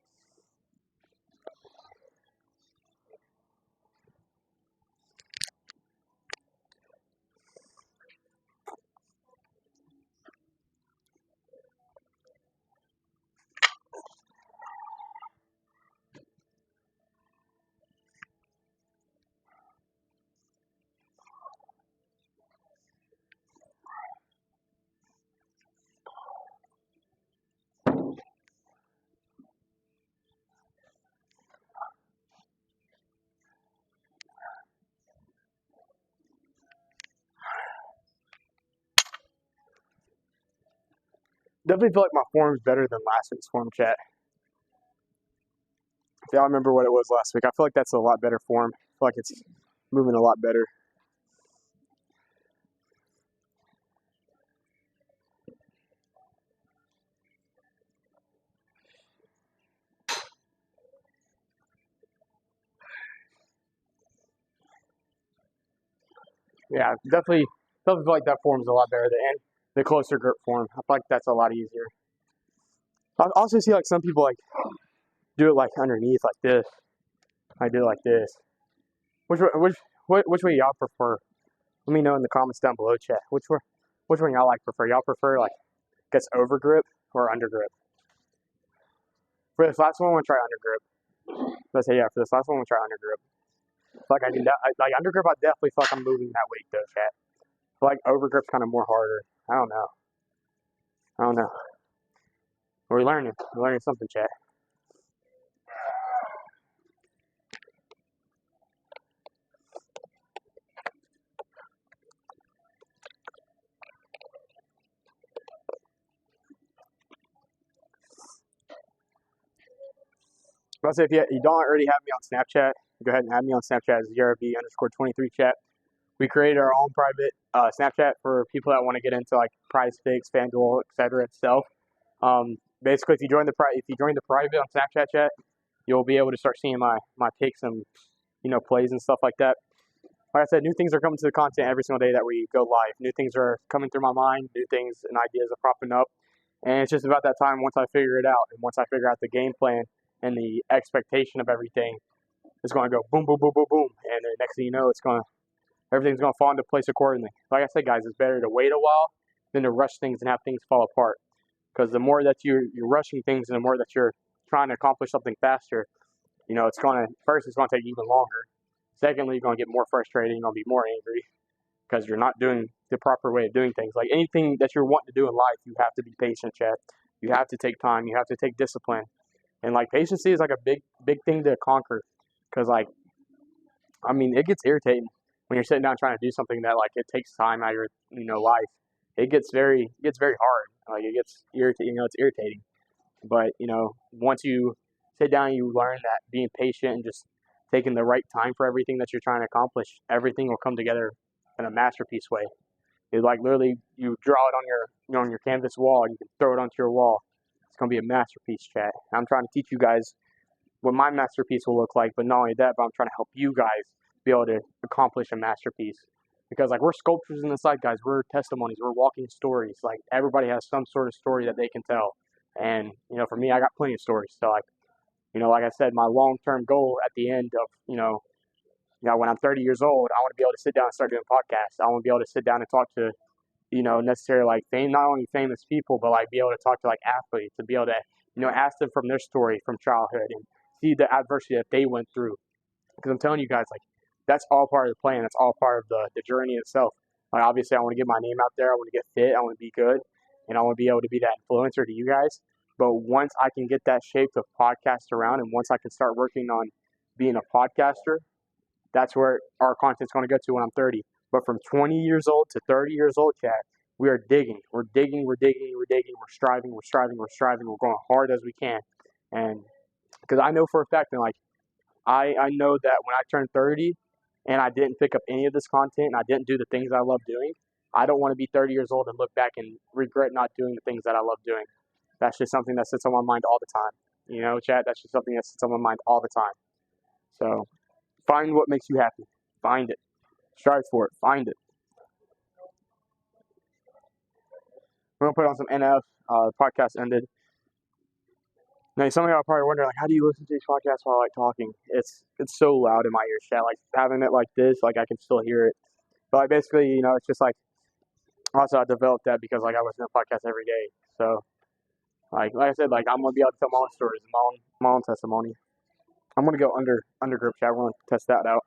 Definitely feel like my form's better than last week's form, chat. If y'all remember what it was last week, I feel like that's a lot better form. I feel like it's moving a lot better. Yeah, definitely feel like that form's a lot better than the closer grip form. I feel like that's a lot easier. I also see like some people like do it like underneath like this. I do it like this. Which way y'all prefer? Let me know in the comments down below, chat. Which one y'all like prefer? Y'all prefer like gets over grip or under grip? For this last one, I'm gonna try under grip. Let's say yeah. For this last one, I'm gonna try under grip. Like like under grip, I definitely feel like I'm moving that weight though, chat. Like over grip's kind of more harder. I don't know. We're learning. We're learning something, chat. But if you don't already have me on Snapchat, go ahead and add me on Snapchat as ZRB_23 chat. We created our own private Snapchat for people that want to get into like Prize Picks, FanDuel, etc. itself. Basically, if you join the private on Snapchat chat, you'll be able to start seeing my picks and plays and stuff like that. Like I said, new things are coming to the content every single day that we go live. New things are coming through my mind. New things and ideas are popping up, and it's just about that time once I figure it out and once I figure out the game plan and the expectation of everything, it's going to go boom, boom, boom, boom, boom, and then next thing you know, everything's going to fall into place accordingly. Like I said, guys, it's better to wait a while than to rush things and have things fall apart. Because the more that you're rushing things and the more that you're trying to accomplish something faster, it's going to first it's going to take even longer. Secondly, you're going to get more frustrated. You're going to be more angry because you're not doing the proper way of doing things. Like anything that you're wanting to do in life, you have to be patient, Chad. You have to take time. You have to take discipline. And like patience is like a big thing to conquer. Because it gets irritating when you're sitting down trying to do something that like it takes time out of your life. It gets very hard. Like it gets irritating. It's irritating. But once you sit down, you learn that being patient and just taking the right time for everything that you're trying to accomplish, everything will come together in a masterpiece way. It's like literally you draw it on your canvas wall and you can throw it onto your wall. It's gonna be a masterpiece, chat. I'm trying to teach you guys what my masterpiece will look like, but not only that, but I'm trying to help you guys be able to accomplish a masterpiece. Because like we're sculptors in the site, guys. We're testimonies. We're walking stories. Like everybody has some sort of story that they can tell. And for me, I got plenty of stories. So like I said, my long-term goal at the end of when I'm 30 years old, I want to be able to sit down and start doing podcasts. I want to be able to sit down and talk to necessarily like not only famous people, but like be able to talk to like athletes and be able to ask them from their story from childhood and see the adversity that they went through. Because I'm telling you guys, like that's all part of the plan. That's all part of the journey itself. Like obviously, I want to get my name out there. I want to get fit. I want to be good, and I want to be able to be that influencer to you guys. But once I can get that shape of podcast around, and once I can start working on being a podcaster, that's where our content's going to go to when I'm 30. But from 20 years old to 30 years old, Chad, we are digging. We're digging. We're digging. We're digging. We're striving. We're striving. We're striving. We're going hard as we can. And because I know for a fact, and like I know that when I turn 30 and I didn't pick up any of this content and I didn't do the things I love doing, I don't want to be 30 years old and look back and regret not doing the things that I love doing. That's just something that sits on my mind all the time. Chad, that's just something that sits on my mind all the time. So find what makes you happy. Find it. Strive for it. Find it. We're going to put on some NF. Podcast ended. Now, some of y'all are probably wondering, like, how do you listen to these podcasts while like talking? It's so loud in my ears, chat. Like having it like this, like I can still hear it. But like basically, it's just like also I developed that because like I listen to podcasts every day. So like I said, like I'm gonna be able to tell my own stories and my own testimony. I'm gonna go under group chat. We're gonna test that out.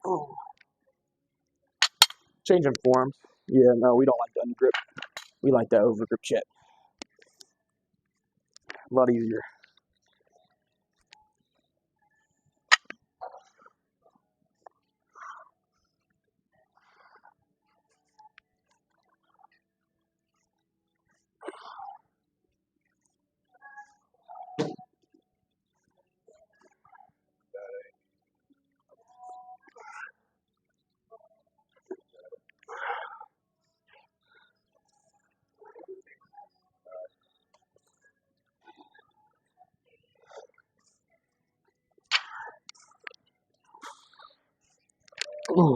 Oh. Changing forms. Yeah, no, we don't like the under grip. We like that over grip chat. A lot easier. Ooh.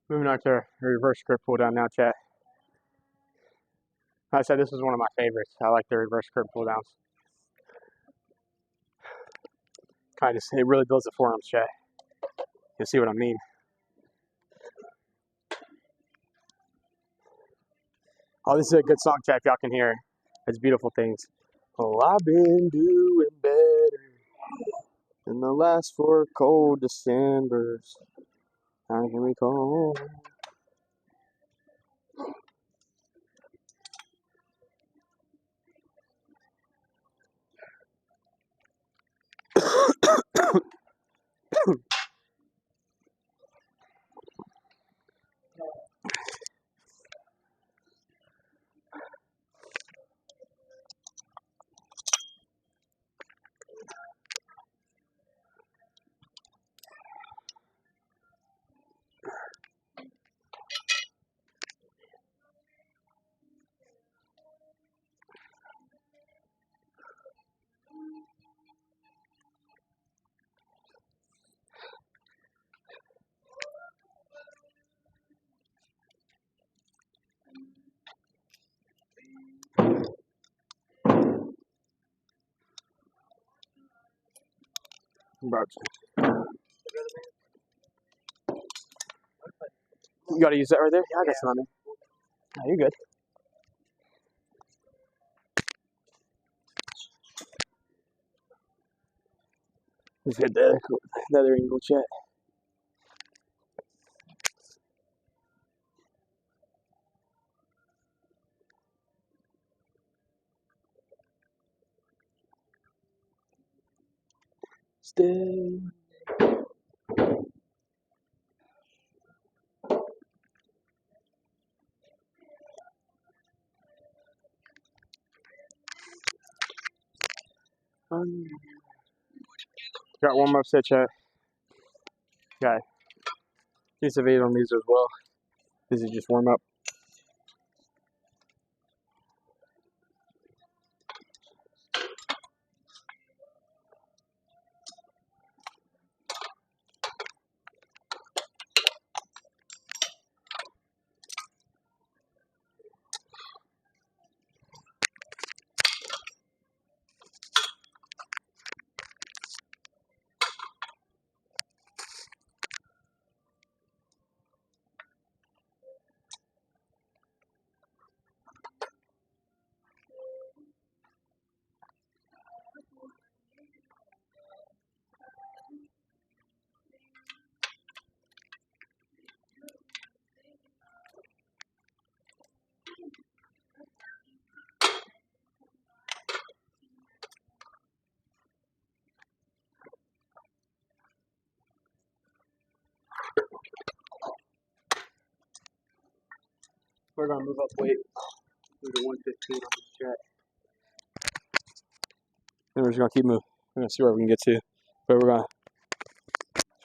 Moving on to reverse script pull down now, chat. I said this is one of my favorites. I like the reverse script pull downs. It really builds the forearms, chat. You'll see what I mean. Oh, this is a good song, chat. If y'all can hear it. It's beautiful things. Oh, I've been doing better than the last 4 cold Decembers. I can recall. You gotta use that right there? Yeah, I got some on there. Yeah, you're good. Just hit the other angle, chat. Stay. Got one more set, chat. Got piece of 8 on these as well. This is just warm up. We're gonna move up weight. Move to 115 on this chat. And we're just gonna keep moving. We're gonna see where we can get to. But we're gonna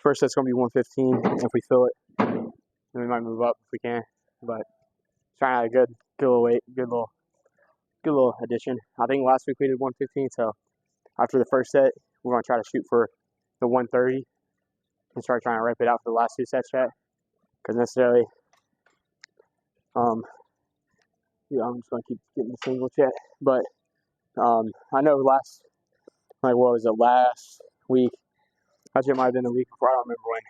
first set's gonna be 115 if we feel it. Then we might move up if we can. But trying out a good little weight, good little addition. I think last week we did 115, so after the first set, we're gonna try to shoot for the 130 and start trying to rip it out for the last 2 sets, chat. Because necessarily, yeah, I'm just gonna keep getting the single chat. But I know last week? Actually, it might have been the week before. I don't remember when.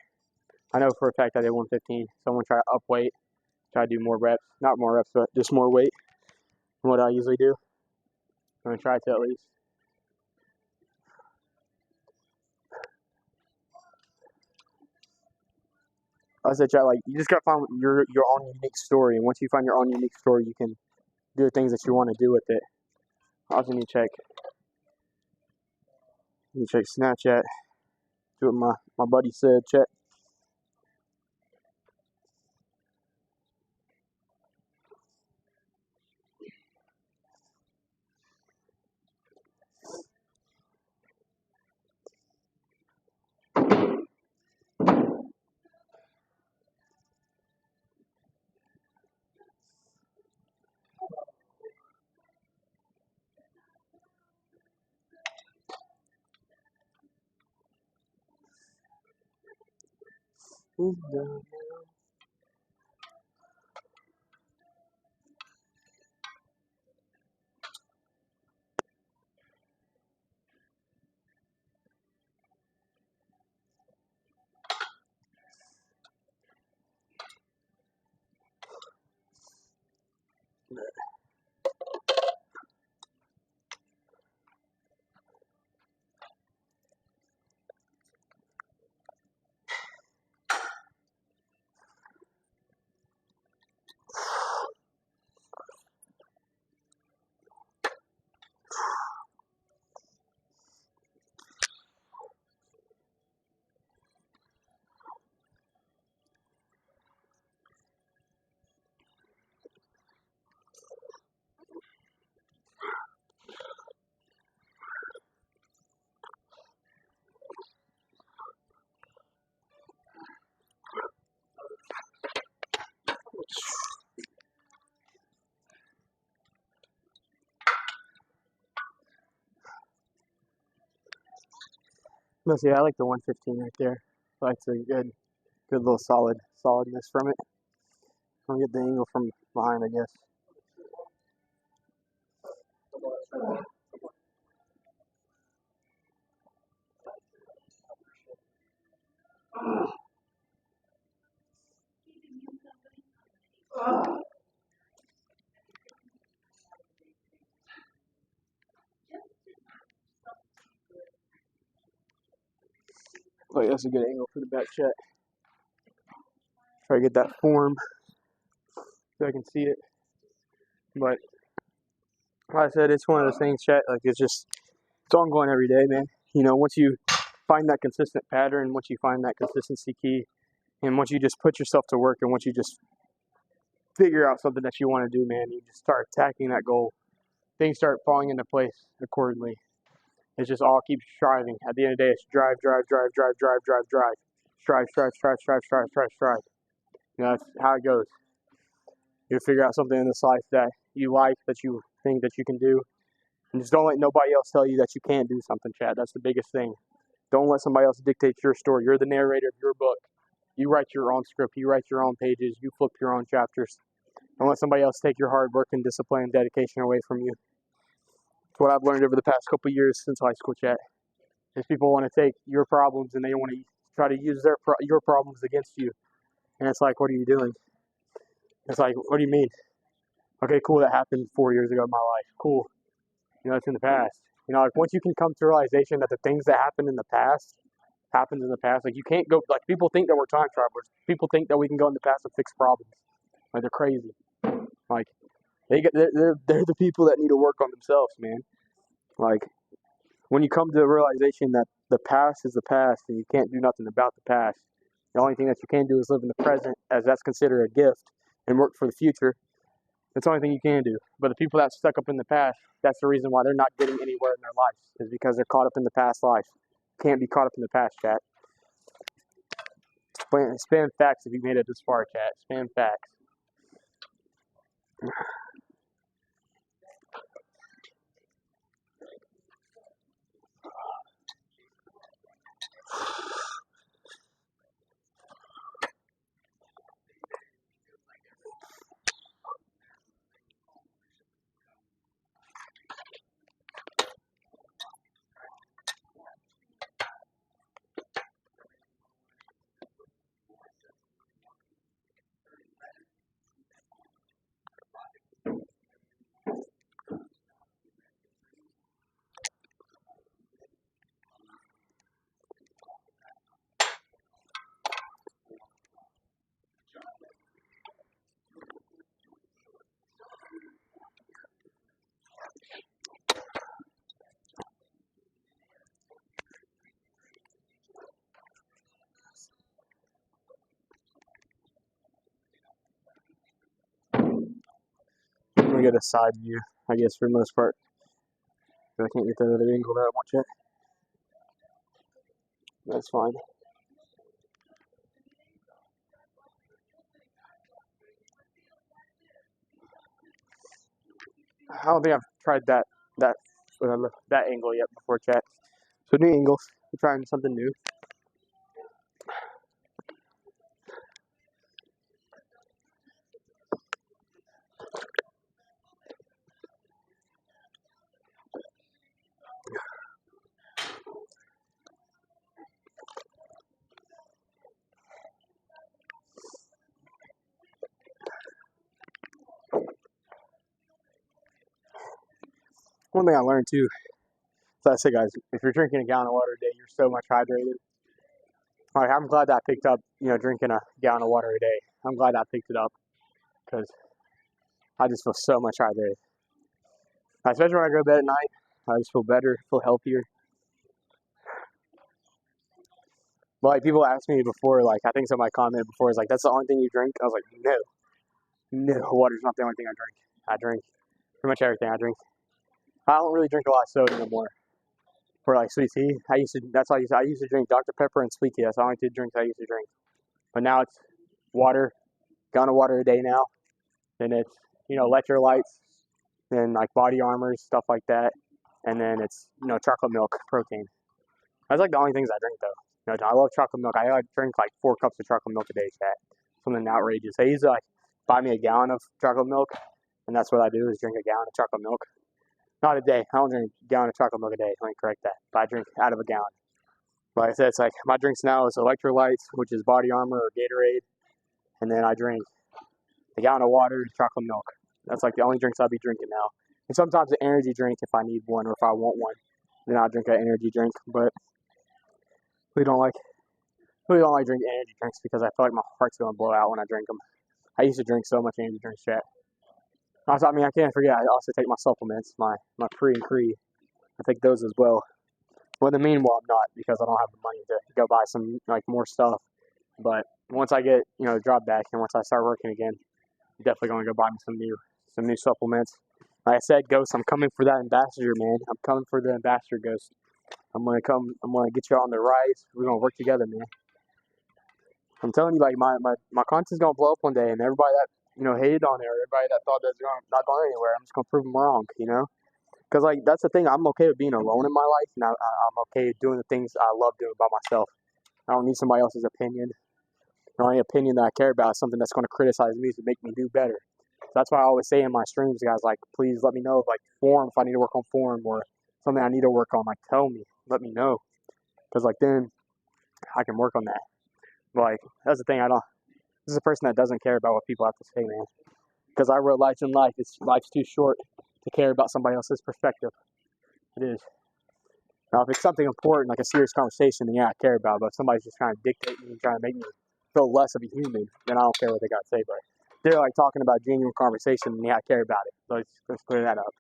I know for a fact I did 115. So I'm gonna try to up weight, try to do more reps, not more reps, but just more weight than what I usually do. I'm gonna try to at least. I said, chat, like you just gotta find your own unique story, and once you find your own unique story, you can do the things that you want to do with it. I also need to check Snapchat. See what my buddy said. Check. But see, I like the 115 right there. I like the good little solidness from it. I'll get the angle from behind, I guess. Like that's a good angle for the back check. Try to get that form so I can see it. But like I said, it's one of those things, chat. Like it's ongoing every day, man. You know, once you find that consistent pattern, once you find that consistency key, and once you just put yourself to work, and once you just figure out something that you want to do, man, you just start attacking that goal. Things start falling into place accordingly. It's just all keeps striving. At the end of the day, it's drive. Strive. You know, that's how it goes. You figure out something in this life that you like, that you think that you can do, and just don't let nobody else tell you that you can't do something, Chad. That's the biggest thing. Don't let somebody else dictate your story. You're the narrator of your book. You write your own script. You write your own pages. You flip your own chapters. Don't let somebody else take your hard work and discipline and dedication away from you. It's what I've learned over the past couple of years since high school, chat. Is people want to take your problems and they want to try to use your problems against you. And it's like, what are you doing? It's like, what do you mean? Okay, cool, that happened 4 years ago in my life. Cool. You know, it's in the past. You know, like once you can come to realization that the things that happened in the past happens in the past. Like you can't go. Like people think that we're time travelers. People think that we can go in the past and fix problems. Like they're crazy. Like they're the people that need to work on themselves, man. Like when you come to the realization that the past is the past and you can't do nothing about the past. The only thing that you can do is live in the present, as that's considered a gift, and work for the future. That's the only thing you can do. But the people that stuck up in the past, that's the reason why they're not getting anywhere in their life, is because they're caught up in the past life. Can't be caught up in the past, chat. Spam facts if you made it this far, chat. Spam facts. I'm going to get a side view, I guess, for the most part. But I can't get that other angle that I want yet. That's fine. I don't think I've tried that angle yet before, chat. So new angles. We're trying something new. one thing I learned too. So I say, guys, if you're drinking a gallon of water a day, you're so much hydrated. Like, I'm glad that I picked up, drinking a gallon of water a day. I'm glad I picked it up because I just feel so much hydrated. Especially when I go to bed at night, I just feel better, feel healthier. But like people asked me before, like I think somebody commented before, is like, that's the only thing you drink? I was like, no, water's not the only thing I drink. I drink pretty much everything I drink. I don't really drink a lot of soda anymore. For like sweet tea, I used to drink Dr. Pepper and sweet tea. That's the only two drinks I used to drink. But now it's water, gallon of water a day now. Then it's, electrolytes, then like body armors, stuff like that. And then it's, chocolate milk, protein. That's like the only things I drink though. I love chocolate milk. I like drink like 4 cups of chocolate milk a day, chat. Something outrageous. They used to like buy me a gallon of chocolate milk, and that's what I do is drink a gallon of chocolate milk. Not a day. I don't drink a gallon of chocolate milk a day. Let me correct that. But I drink out of a gallon. Like I said, it's like my drinks now is electrolytes, which is body armor or Gatorade, and then I drink a gallon of water, chocolate milk. That's like the only drinks I'll be drinking now. And sometimes an energy drink if I need one or if I want one, then I'll drink an energy drink. But we don't like drinking energy drinks because I feel like my heart's gonna blow out when I drink them. I used to drink so much energy drinks, chat. Also, I can't forget. I also take my supplements, my pre and Cree. I take those as well. But in the meanwhile, I'm not because I don't have the money to go buy some like more stuff. But once I get the job back and once I start working again, I'm definitely gonna go buy me some new supplements. Like I said, Ghost, I'm coming for that ambassador, man. I'm coming for the ambassador, Ghost. I'm gonna get you on the rise. We're gonna work together, man. I'm telling you, like my content's gonna blow up one day, and everybody that hated on it, or everybody that thought that's not going anywhere, I'm just gonna prove them wrong, Because like that's the thing, I'm okay with being alone in my life, and I'm okay doing the things I love doing by myself. I don't need somebody else's opinion. The only opinion that I care about is something that's going to criticize me to make me do better. So that's why I always say in my streams, guys, like please let me know if if I need to work on form or something I need to work on. Like tell me, let me know, because like then I can work on that. But like that's the thing, this is a person that doesn't care about what people have to say, man. Because I realize in life, life's too short to care about somebody else's perspective. It is. Now, if it's something important, like a serious conversation, then yeah, I care about it. But if somebody's just trying to dictate me and trying to make me feel less of a human, then I don't care what they got to say. But if they're like talking about genuine conversation, then yeah, I care about it. So let's clear that up.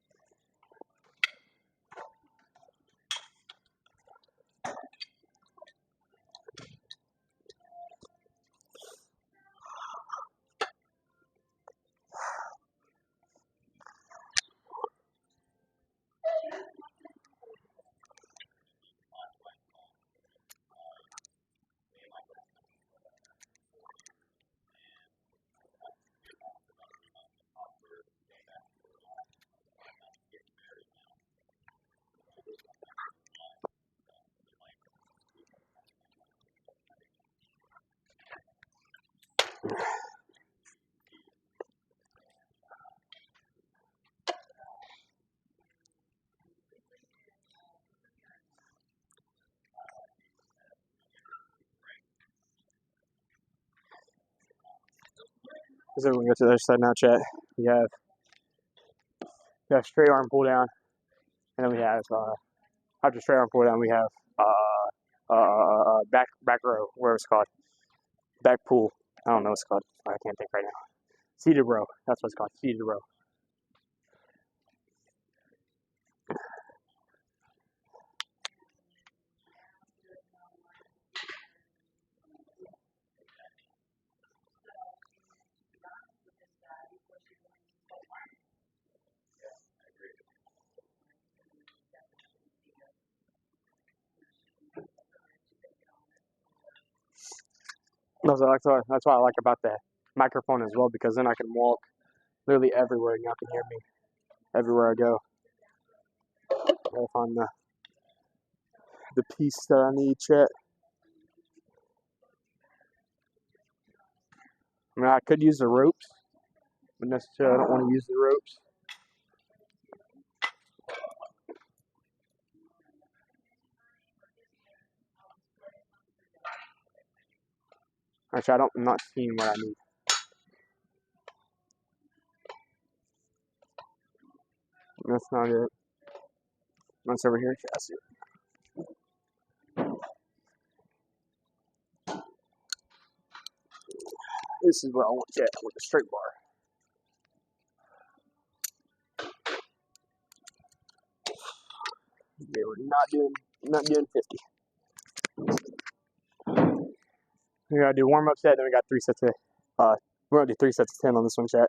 So we're going to go to the other side now, chat. We have straight arm pull down, and then we have after straight arm pull down, we have back row, where it's called back pull. I don't know what it's called. I can't think right now. Seated row. That's what it's called. Seated row. No, so that's what I like about the microphone as well, because then I can walk literally everywhere and y'all can hear me everywhere I go. Gotta find the piece that I need, chat. I could use the ropes, but necessarily I don't want to use the ropes. Actually, I'm not seeing what I need. That's not it. Once over here, I see. This is what I want to get with the straight bar. Okay, we're not doing 50. We gotta do warm up set, then we got 3 sets of we're gonna do 3 sets of 10 on this one, chat.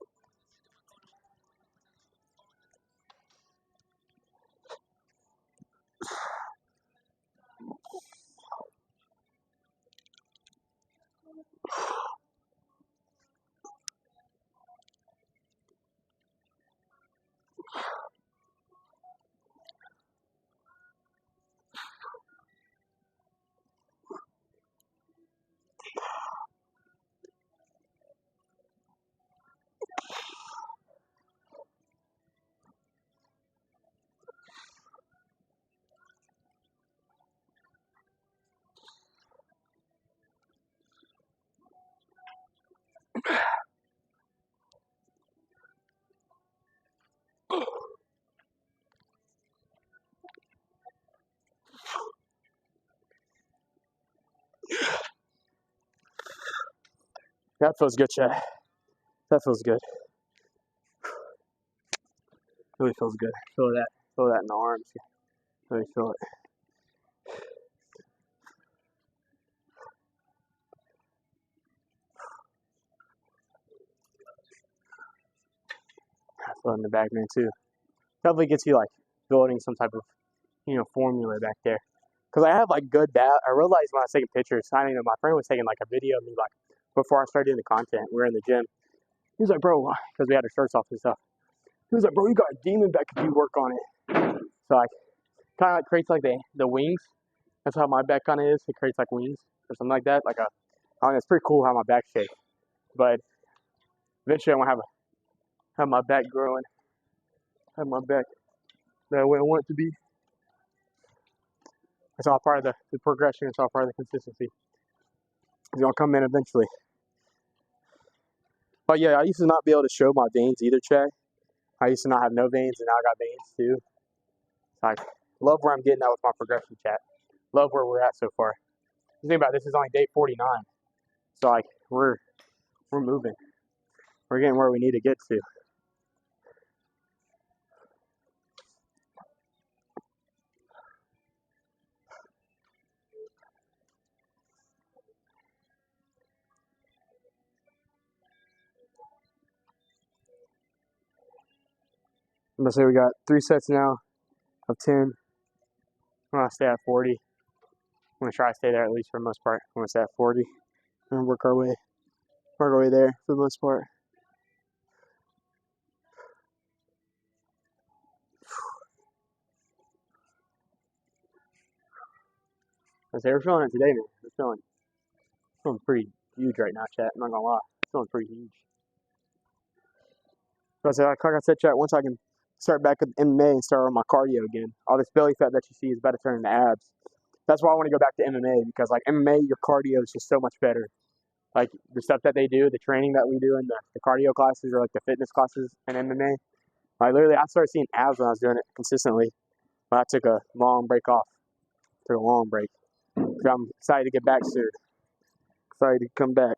That feels good, chat. That feels good. Really feels good. Feel that in the arms. Really feel it. I feel it in the back, man, too. Definitely gets you like building some type of formula back there. Cause I have like good data. I realized when I was taking pictures, I know my friend was taking like a video of me like before I started doing the content. We were in the gym. He was like, bro, because we had our shirts off and stuff. He was like, bro, you got a demon back if you work on it. So I kind of like creates like the wings. That's how my back kind of is. It creates like wings or something like that. Like I don't know, it's pretty cool how my back's shaped. But eventually I want to have my back growing, have my back that way I want it to be. It's all part of the progression. It's all part of the consistency. It's gonna come in eventually. But yeah, I used to not be able to show my veins either, Chad. I used to not have no veins, and now I got veins too. Like, love where I'm getting at with my progression, chat. Love where we're at so far. Think about it, this is only day 49, so like we're moving. We're getting where we need to get to. I'm gonna say we got 3 sets now of 10. I'm gonna stay at 40. I'm gonna try to stay there at least for the most part. I'm gonna stay at 40 and work our way there for the most part. I say we're feeling it today, man. We're feeling pretty huge right now, chat. I'm not gonna lie, feeling pretty huge. But like I said, chat, once I can start back at MMA and start on my cardio again, all this belly fat that you see is about to turn into abs. That's why I want to go back to MMA, because like MMA, your cardio is just so much better. Like the stuff that they do, the training that we do in the cardio classes or like the fitness classes in MMA. Like literally, I started seeing abs when I was doing it consistently. But I took a long break off. Took a long break. So I'm excited to get back soon. Excited to come back.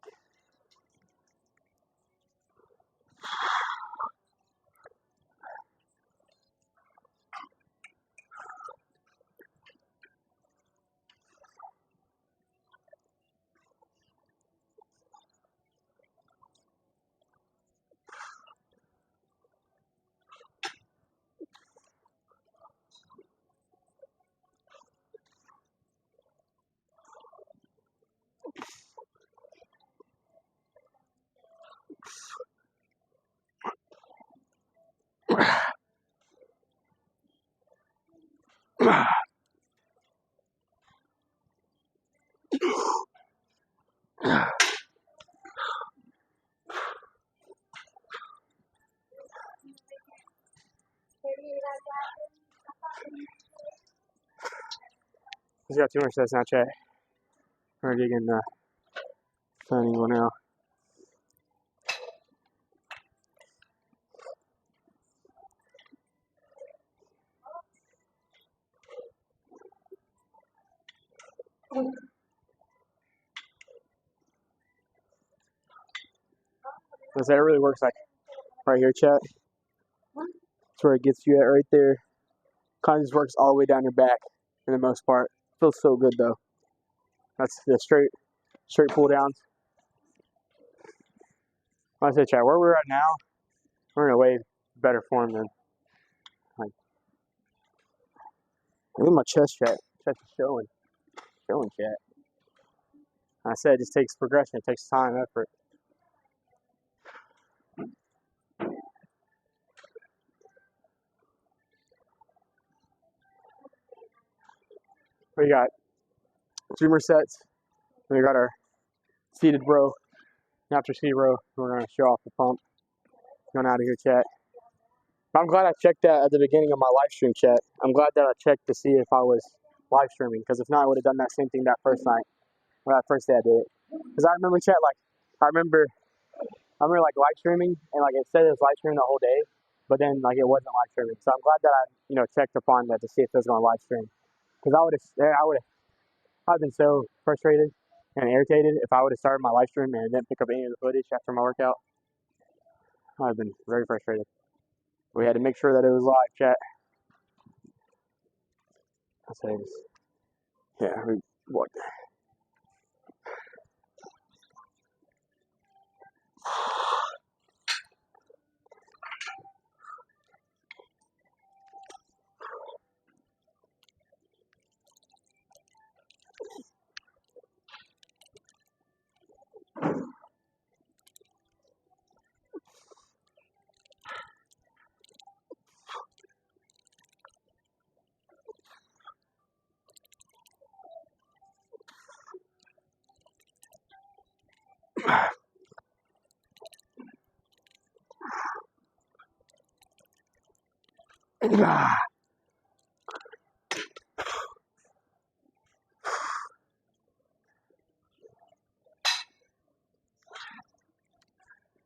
He's got 2 more sets now, chat. We're digging finding one now. Because that really works like right here, chat. That's where it gets you at right there. Kind of just works all the way down your back for the most part. Feels so good though. That's the straight pull downs. Like I said, chat, where we're at now, we're in a way better form than like. Look at my chest, chat. Chest is showing chat. I said it just takes progression. It takes time, effort. We got 2 more sets. We got our seated row. After seated row, we're gonna show off the pump. Going out of here, chat. I'm glad I checked that at the beginning of my live stream, chat. I'm glad that I checked to see if I was live streaming, because if not, I would have done that same thing that first night, or that first day I did it. Because I remember, chat, like I remember like live streaming, and like it said it was live streaming the whole day, but then like it wasn't live streaming. So I'm glad that I checked upon that to see if it was going to live stream. Because I've been so frustrated and irritated if I would have started my live stream and didn't pick up any of the footage after my workout. I've been very frustrated. We had to make sure that it was live, chat. I say this. Yeah, what?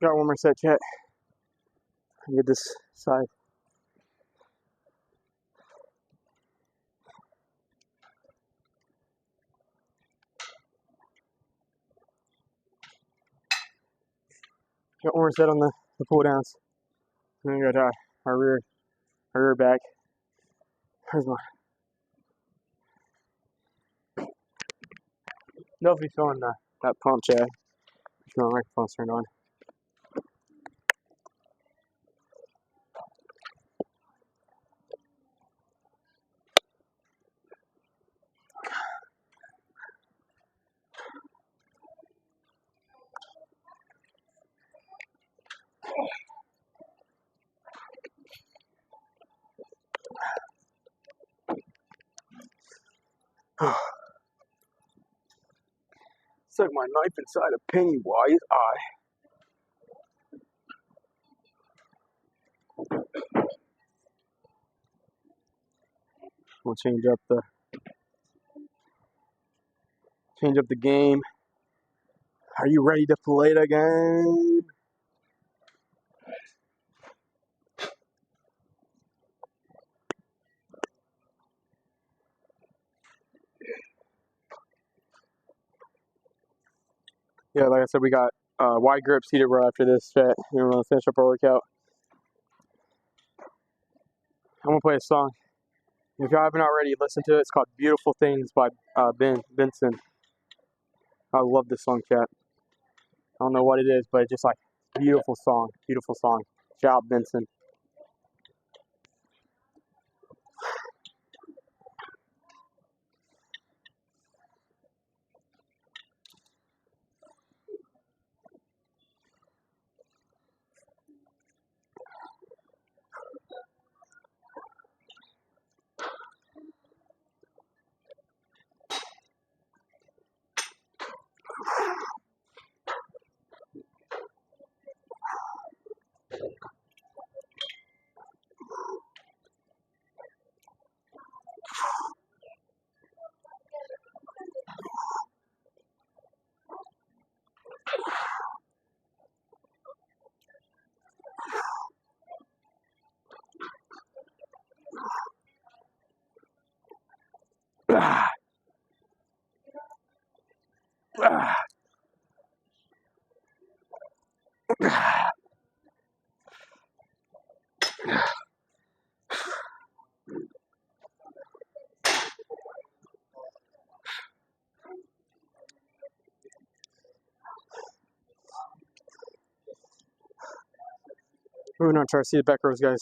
Got one more set, chat. Get this side. Got one more set on the pull downs. And then we got our rear back. Here's my. Definitely feeling that pump, chat. My microphone's turned on. Stuck my knife inside a Pennywise eye. We'll change up the game. Are you ready to play the game? Yeah, like I said, we got wide grip seated row after this set. We're gonna finish up our workout. I'm gonna play a song. If y'all haven't already listened to it, it's called "Beautiful Things" by Benson. I love this song, chat. I don't know what it is, but it's just like beautiful song. Shout out Benson. Moving on, try to see the back rows, guys.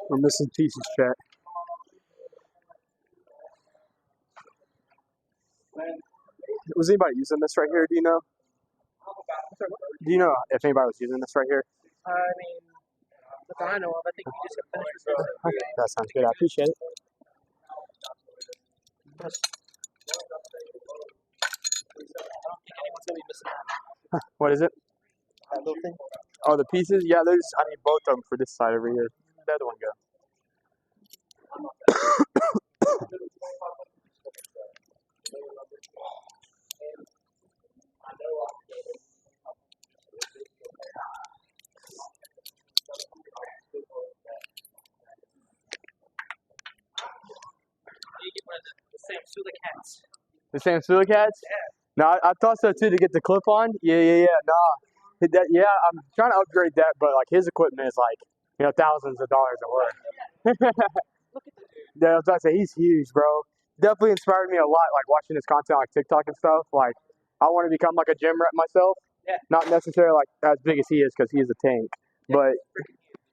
We're missing pieces, chat. Was anybody using this right here? Do you know? Do you know if anybody was using this right here? I mean, that's all I know of. I think we just got finished with this. Okay, that sounds good. I appreciate it. I don't think anyone's gonna be missing out. What is it? That little thing. Oh, the pieces? Yeah, there's. I need both of them for this side over here. Where'd the other one go? You get one of the Samsula cats. The Samsula cats? Yeah. No, I thought so too to get the clip on. Yeah. Nah. Yeah, I'm trying to upgrade that, but like his equipment is like, thousands of dollars at work. Look at the dude. Yeah, I was about to say, he's huge, bro. Definitely inspired me a lot, like watching his content on like TikTok and stuff. Like, I want to become like a gym rat myself. Yeah. Not necessarily like as big as he is because he is a tank, but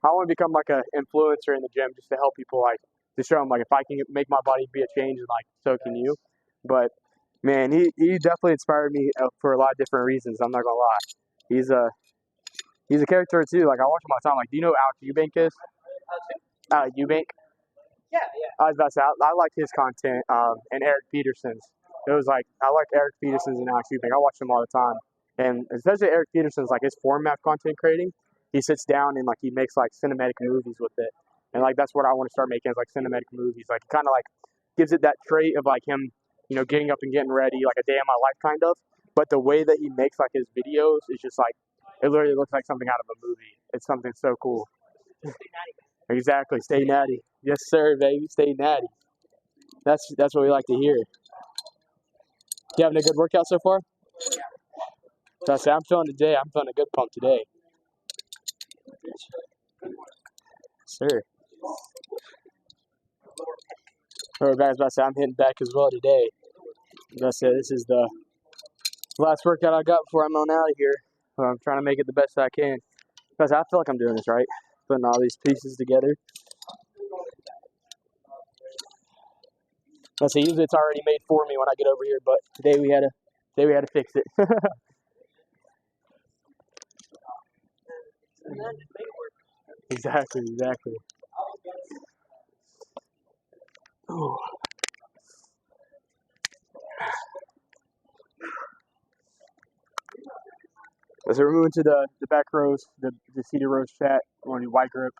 I want to become like an influencer in the gym just to help people, like to show them like if I can make my body be a change, and like so can you. But man, he definitely inspired me for a lot of different reasons. I'm not gonna lie. He's a character too. Like I watch him all the time. Like, do you know who Alex Eubank is? Eubank. Yeah. I was about to say, I like his content, and Eric Peterson's. It was like, I like Eric Peterson's and Alex Eubank. I watch them all the time. And especially Eric Peterson's, like his format of content creating, he sits down and like he makes like cinematic movies with it. And like that's what I want to start making is like cinematic movies. Like kind of like gives it that trait of like him, getting up and getting ready, like a day in my life kind of. But the way that he makes like his videos is just like, it literally looks like something out of a movie. It's something so cool. Exactly. Stay natty. Yes, sir, baby. Stay natty. That's what we like to hear. You having a good workout so far? So I say I'm feeling a good pump today. Sir. Or back, about to say I'm hitting back as well today. As I said, this is the last workout I got before I'm on out of here. So I'm trying to make it the best I can. Because I feel like I'm doing this right. Putting all these pieces together. I say usually it's already made for me when I get over here, but today we had to fix it. Exactly. Oh. So we're moving to the back rows, the seated rows chat. We're going to do wide grip.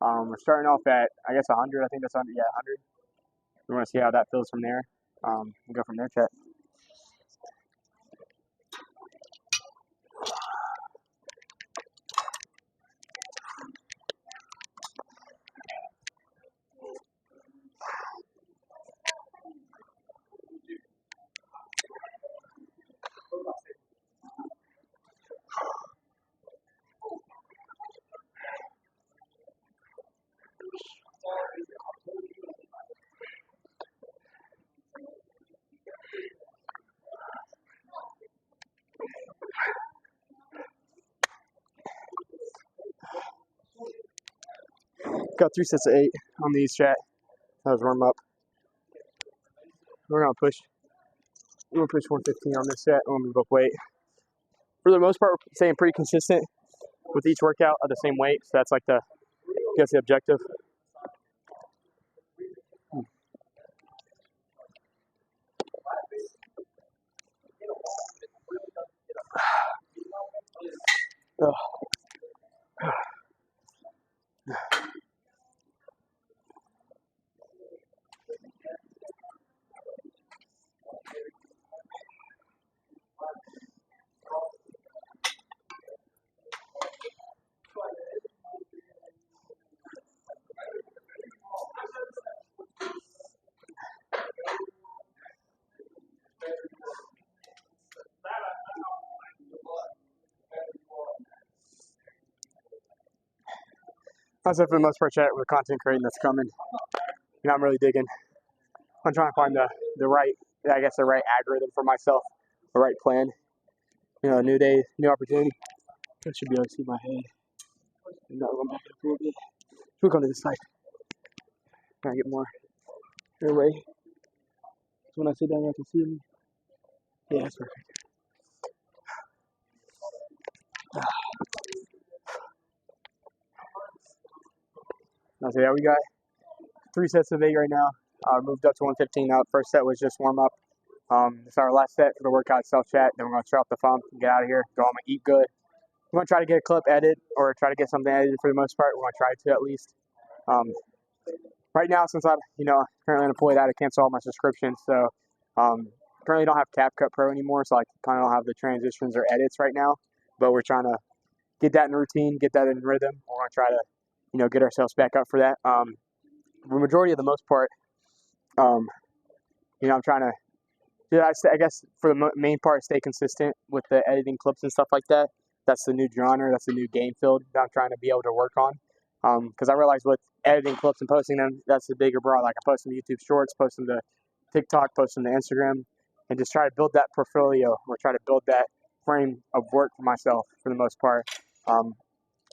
We're starting off at, I guess, 100. I think that's 100. Yeah, 100. We want to see how that feels from there. We'll go from there, chat. Got 3 sets of 8 on these, chat. That was warm up. We're gonna push. We're gonna push 115 on this set. We're gonna move up weight. For the most part, we're staying pretty consistent with each workout at the same weight. So that's like the, I guess, the objective. Ugh. I'd say for the most part, chat, with the content creating that's coming, I'm really digging. I'm trying to find the right, I guess, the right algorithm for myself, the right plan. New day, new opportunity. I should be able to see my head. And not run back up a little bit. We'll go to this side. Try to get more airway. So when I sit down, I can see me. Yeah, that's perfect. So yeah, we got 3 sets of 8 right now. Moved up to 115 now. First set was just warm up. It's our last set for the workout itself, chat. Then we're gonna shut off the phone, get out of here, go home and eat good. We're gonna try to get a clip edited or try to get something edited for the most part. We're gonna try to at least. Right now, since I'm currently unemployed, I had to cancel all my subscriptions. So currently don't have CapCut Pro anymore, so I kind of don't have the transitions or edits right now. But we're trying to get that in routine, get that in rhythm. We're gonna try to get ourselves back up for that. For the majority of the most part, I'm trying to. Yeah, I guess for the main part, stay consistent with the editing clips and stuff like that. That's the new genre. That's the new game field that I'm trying to be able to work on. Because I realize with editing clips and posting them, that's the bigger broad. Like I post them to YouTube Shorts, post them to TikTok, post them to Instagram, and just try to build that portfolio or try to build that frame of work for myself for the most part.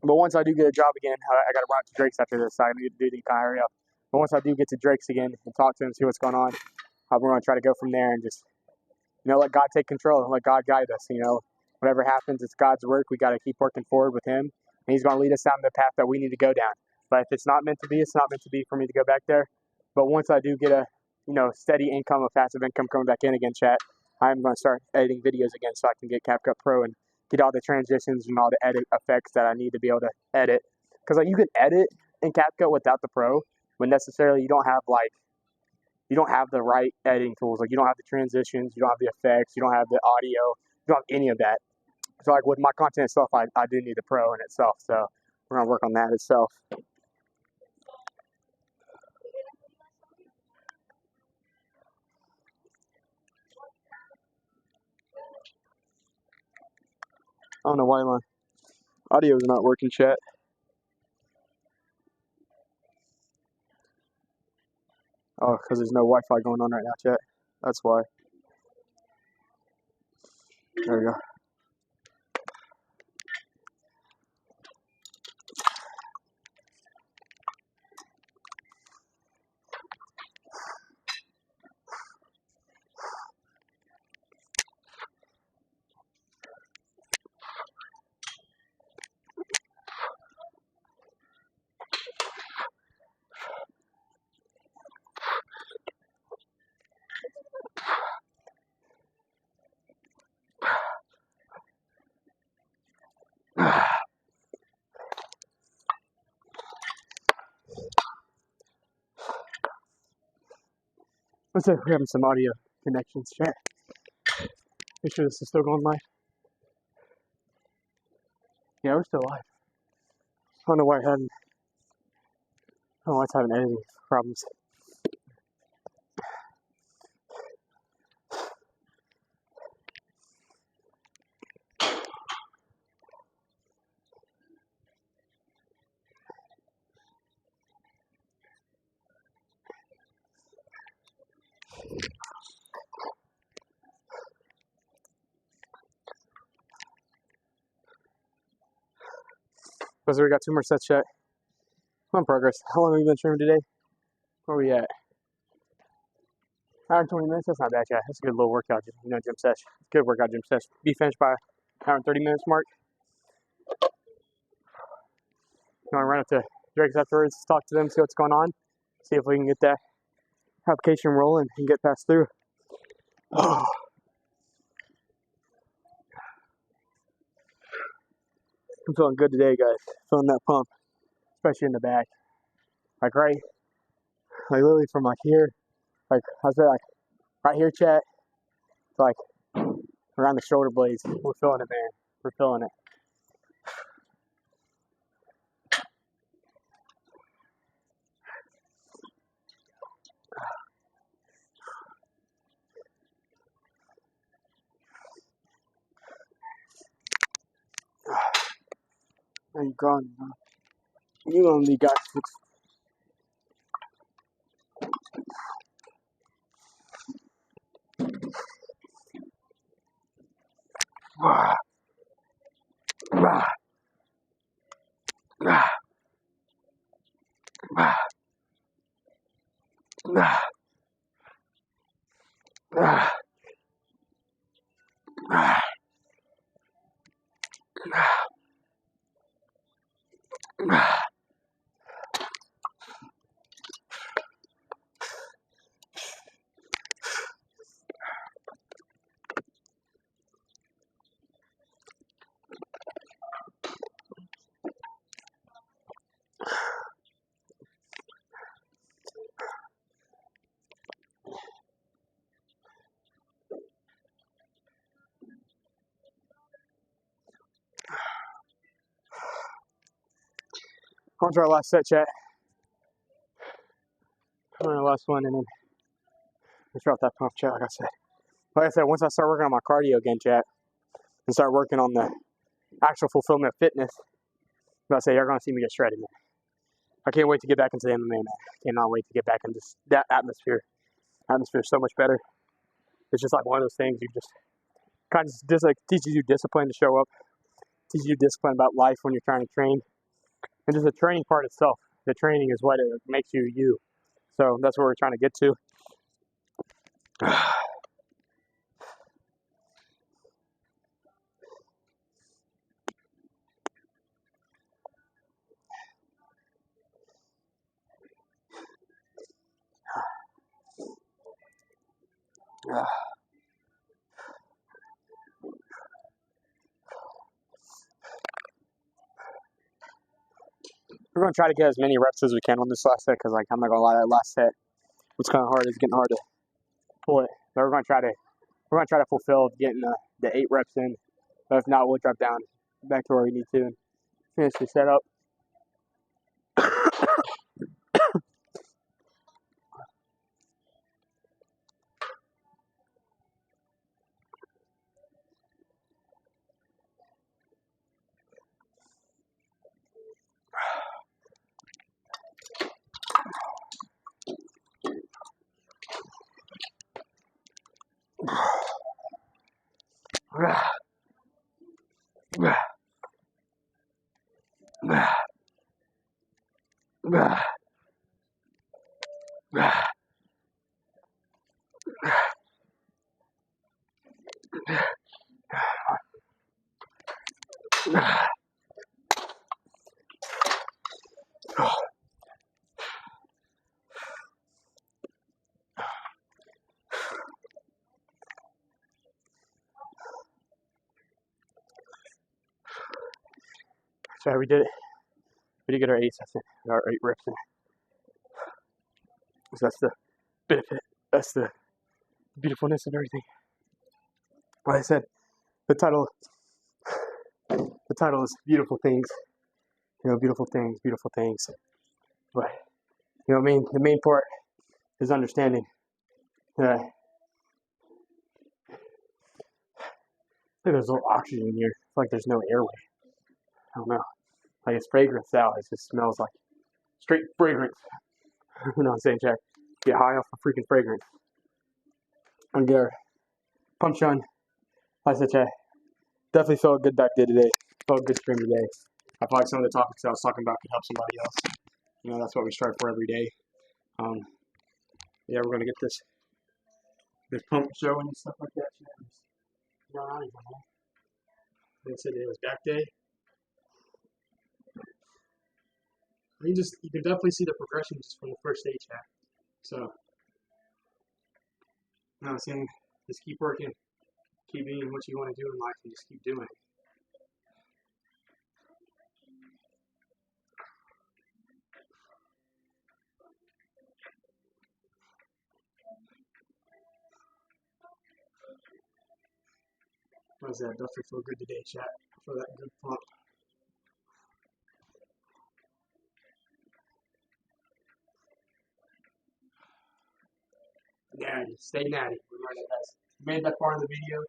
But once I do get a job again, I got to run out to Drake's after this. So I need to do the hurry up. But once I do get to Drake's again and talk to him, see what's going on, we're going to try to go from there and just let God take control and let God guide us. Whatever happens, it's God's work. We got to keep working forward with Him, and He's going to lead us down the path that we need to go down. But if it's not meant to be, it's not meant to be for me to go back there. But once I do get a steady income, a passive income coming back in again, chat, I'm going to start editing videos again so I can get CapCut Pro and get all the transitions and all the edit effects that I need to be able to edit. Because you can edit in CapCut without the Pro, but necessarily you don't have the right editing tools. Like you don't have the transitions, you don't have the effects, you don't have the audio, you don't have any of that. So like with my content itself, I do need the Pro in itself. So we're gonna work on that itself. I don't know why my audio is not working, chat. Oh, because there's no Wi-Fi going on right now, chat. That's why. There we go. Let's see if we're having some audio connections, chat. Make sure this is still going live. Yeah, we're still live. I don't know why it's having editing problems. Because we got 2 more sets, chat. on progress. How long have we been streaming today? Where are we at? Hour and 20 minutes? That's not bad, yeah. That's a good little workout, gym session. Good workout, gym session. Be finished by hour and 30 minutes mark. You want to run up to Drake's afterwards, talk to them, see what's going on, see if we can get that application rolling and get passed through. Oh. I'm feeling good today, guys. Feeling that pump, especially in the back. Like literally from like here, like I was like right here, chat, like around the shoulder blades. We're feeling it, man. We're feeling it. And gone. You only got 6. Ah, ah, ah, ah, ah, ah, ah, ah. On to our last set, chat. On our last one, and then let's drop that pump, chat. Like I said, once I start working on my cardio again, chat, and start working on the actual fulfillment of fitness, I'm say you're gonna see me get shredded, man. I can't wait to get back into the MMA, man. I cannot wait to get back into that atmosphere. Atmosphere is so much better. It's just like one of those things you just kind of just like teaches you discipline to show up, teaches you discipline about life when you're trying to train, and just the training part itself. The training is what it makes you you. So that's what we're trying to get to. We're gonna try to get as many reps as we can on this last set, because like I'm not gonna lie, that last set was kind of hard. It's getting hard to pull it. But we're gonna try to fulfill getting the 8 reps in. But if not, we'll drop down back to where we need to and finish the setup. So we did it. We did get our 8 sets in, our 8 reps in. So that's the benefit. That's the beautifulness of everything. Like I said, the title is Beautiful Things. Beautiful things, beautiful things. But the main part is understanding that there's no oxygen here. It's like there's no airway. I don't know. Like it's fragrance out. It just smells like straight fragrance. You know what I'm saying, Jack? Get high off the freaking fragrance. And get our pump on. Like I said, Jack, definitely felt good back day today. Felt good stream today. I feel like some of the topics I was talking about could help somebody else. That's what we strive for every day. Yeah, we're gonna get this pump showing and stuff like that. They said it was back day. You can definitely see the progression just from the first day chat. So, I'm saying, just keep working, keep being what you want to do in life, and just keep doing it. How's that? Definitely feel good today, chat. For that good pump. Natty, stay natty. Remember that, guys. If you made that part of the video,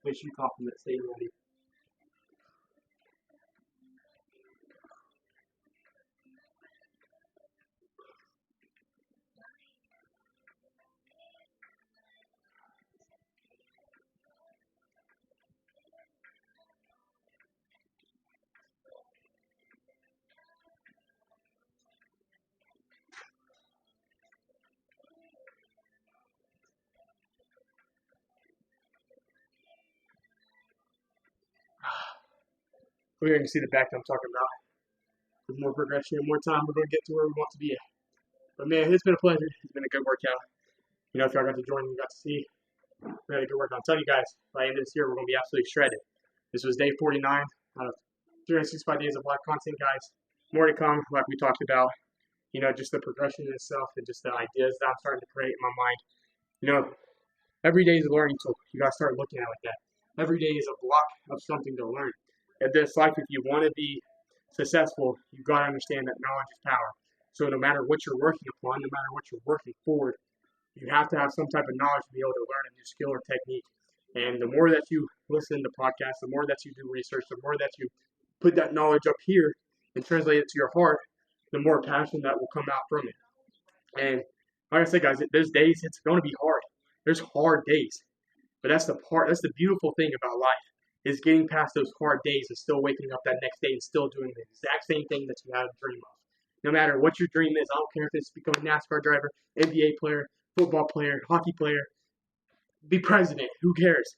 make sure you compliment, stay natty. We're going to see the back that I'm talking about. With more progression and more time, we're going to get to where we want to be at. But man, it's been a pleasure. It's been a good workout. If y'all got to join, you got to see. We had a good workout. I'm telling you guys, by the end of this year, we're going to be absolutely shredded. This was day 49 out of 365 days of live content, guys. More to come, like we talked about. Just the progression in itself and just the ideas that I'm starting to create in my mind. Every day is a learning tool. You got to start looking at it like that. Every day is a block of something to learn. In this life, if you want to be successful, you got to understand that knowledge is power. So no matter what you're working upon, no matter what you're working for, you have to have some type of knowledge to be able to learn a new skill or technique. And the more that you listen to podcasts, the more that you do research, the more that you put that knowledge up here and translate it to your heart, the more passion that will come out from it. And like I said, guys, there's days it's going to be hard. There's hard days. But that's the beautiful thing about life, is getting past those hard days and still waking up that next day and still doing the exact same thing that you had a dream of. No matter what your dream is, I don't care if it's becoming a NASCAR driver, NBA player, football player, hockey player, be president, who cares?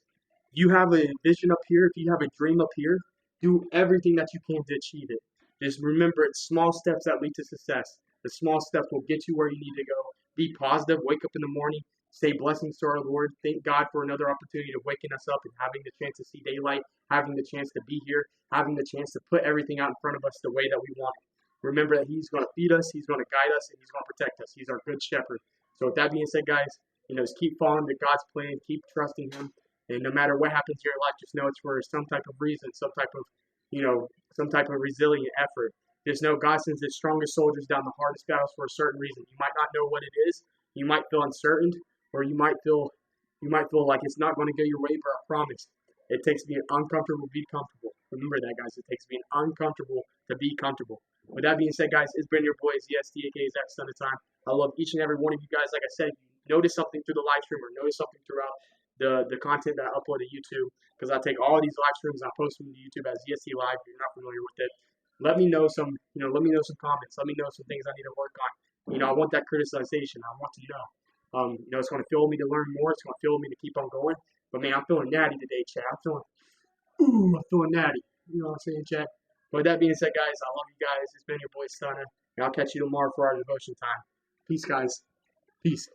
You have a vision up here, if you have a dream up here, do everything that you can to achieve it. Just remember, it's small steps that lead to success. The small steps will get you where you need to go. Be positive, wake up in the morning, say blessings to our Lord. Thank God for another opportunity of waking us up and having the chance to see daylight, having the chance to be here, having the chance to put everything out in front of us the way that we want it. Remember that He's going to feed us, He's going to guide us, and He's going to protect us. He's our good shepherd. So with that being said, guys, just keep following to God's plan, keep trusting Him, and no matter what happens in your life, just know it's for some type of reason, some type of resilient effort. Just know God sends His strongest soldiers down the hardest battles for a certain reason. You might not know what it is. You might feel uncertain, or you might feel like it's not going to go your way, but I promise, it takes being uncomfortable to be comfortable. Remember that, guys. It takes being uncomfortable to be comfortable. With that being said, guys, it's been your boy ZST, aka Zach Son of Time. I love each and every one of you guys. Like I said, if you notice something through the live stream or notice something throughout the content that I upload to YouTube, because I take all these live streams and I post them to YouTube as ZST Live. If you're not familiar with it, let me know some comments. Let me know some things I need to work on. I want that criticization. I want to know. It's going to fuel me to learn more. It's going to fuel me to keep on going. But man, I'm feeling natty today, chat. I'm feeling natty. You know what I'm saying, chat? But with that being said, guys, I love you guys. It's been your boy Stunner, and I'll catch you tomorrow for our devotion time. Peace, guys. Peace.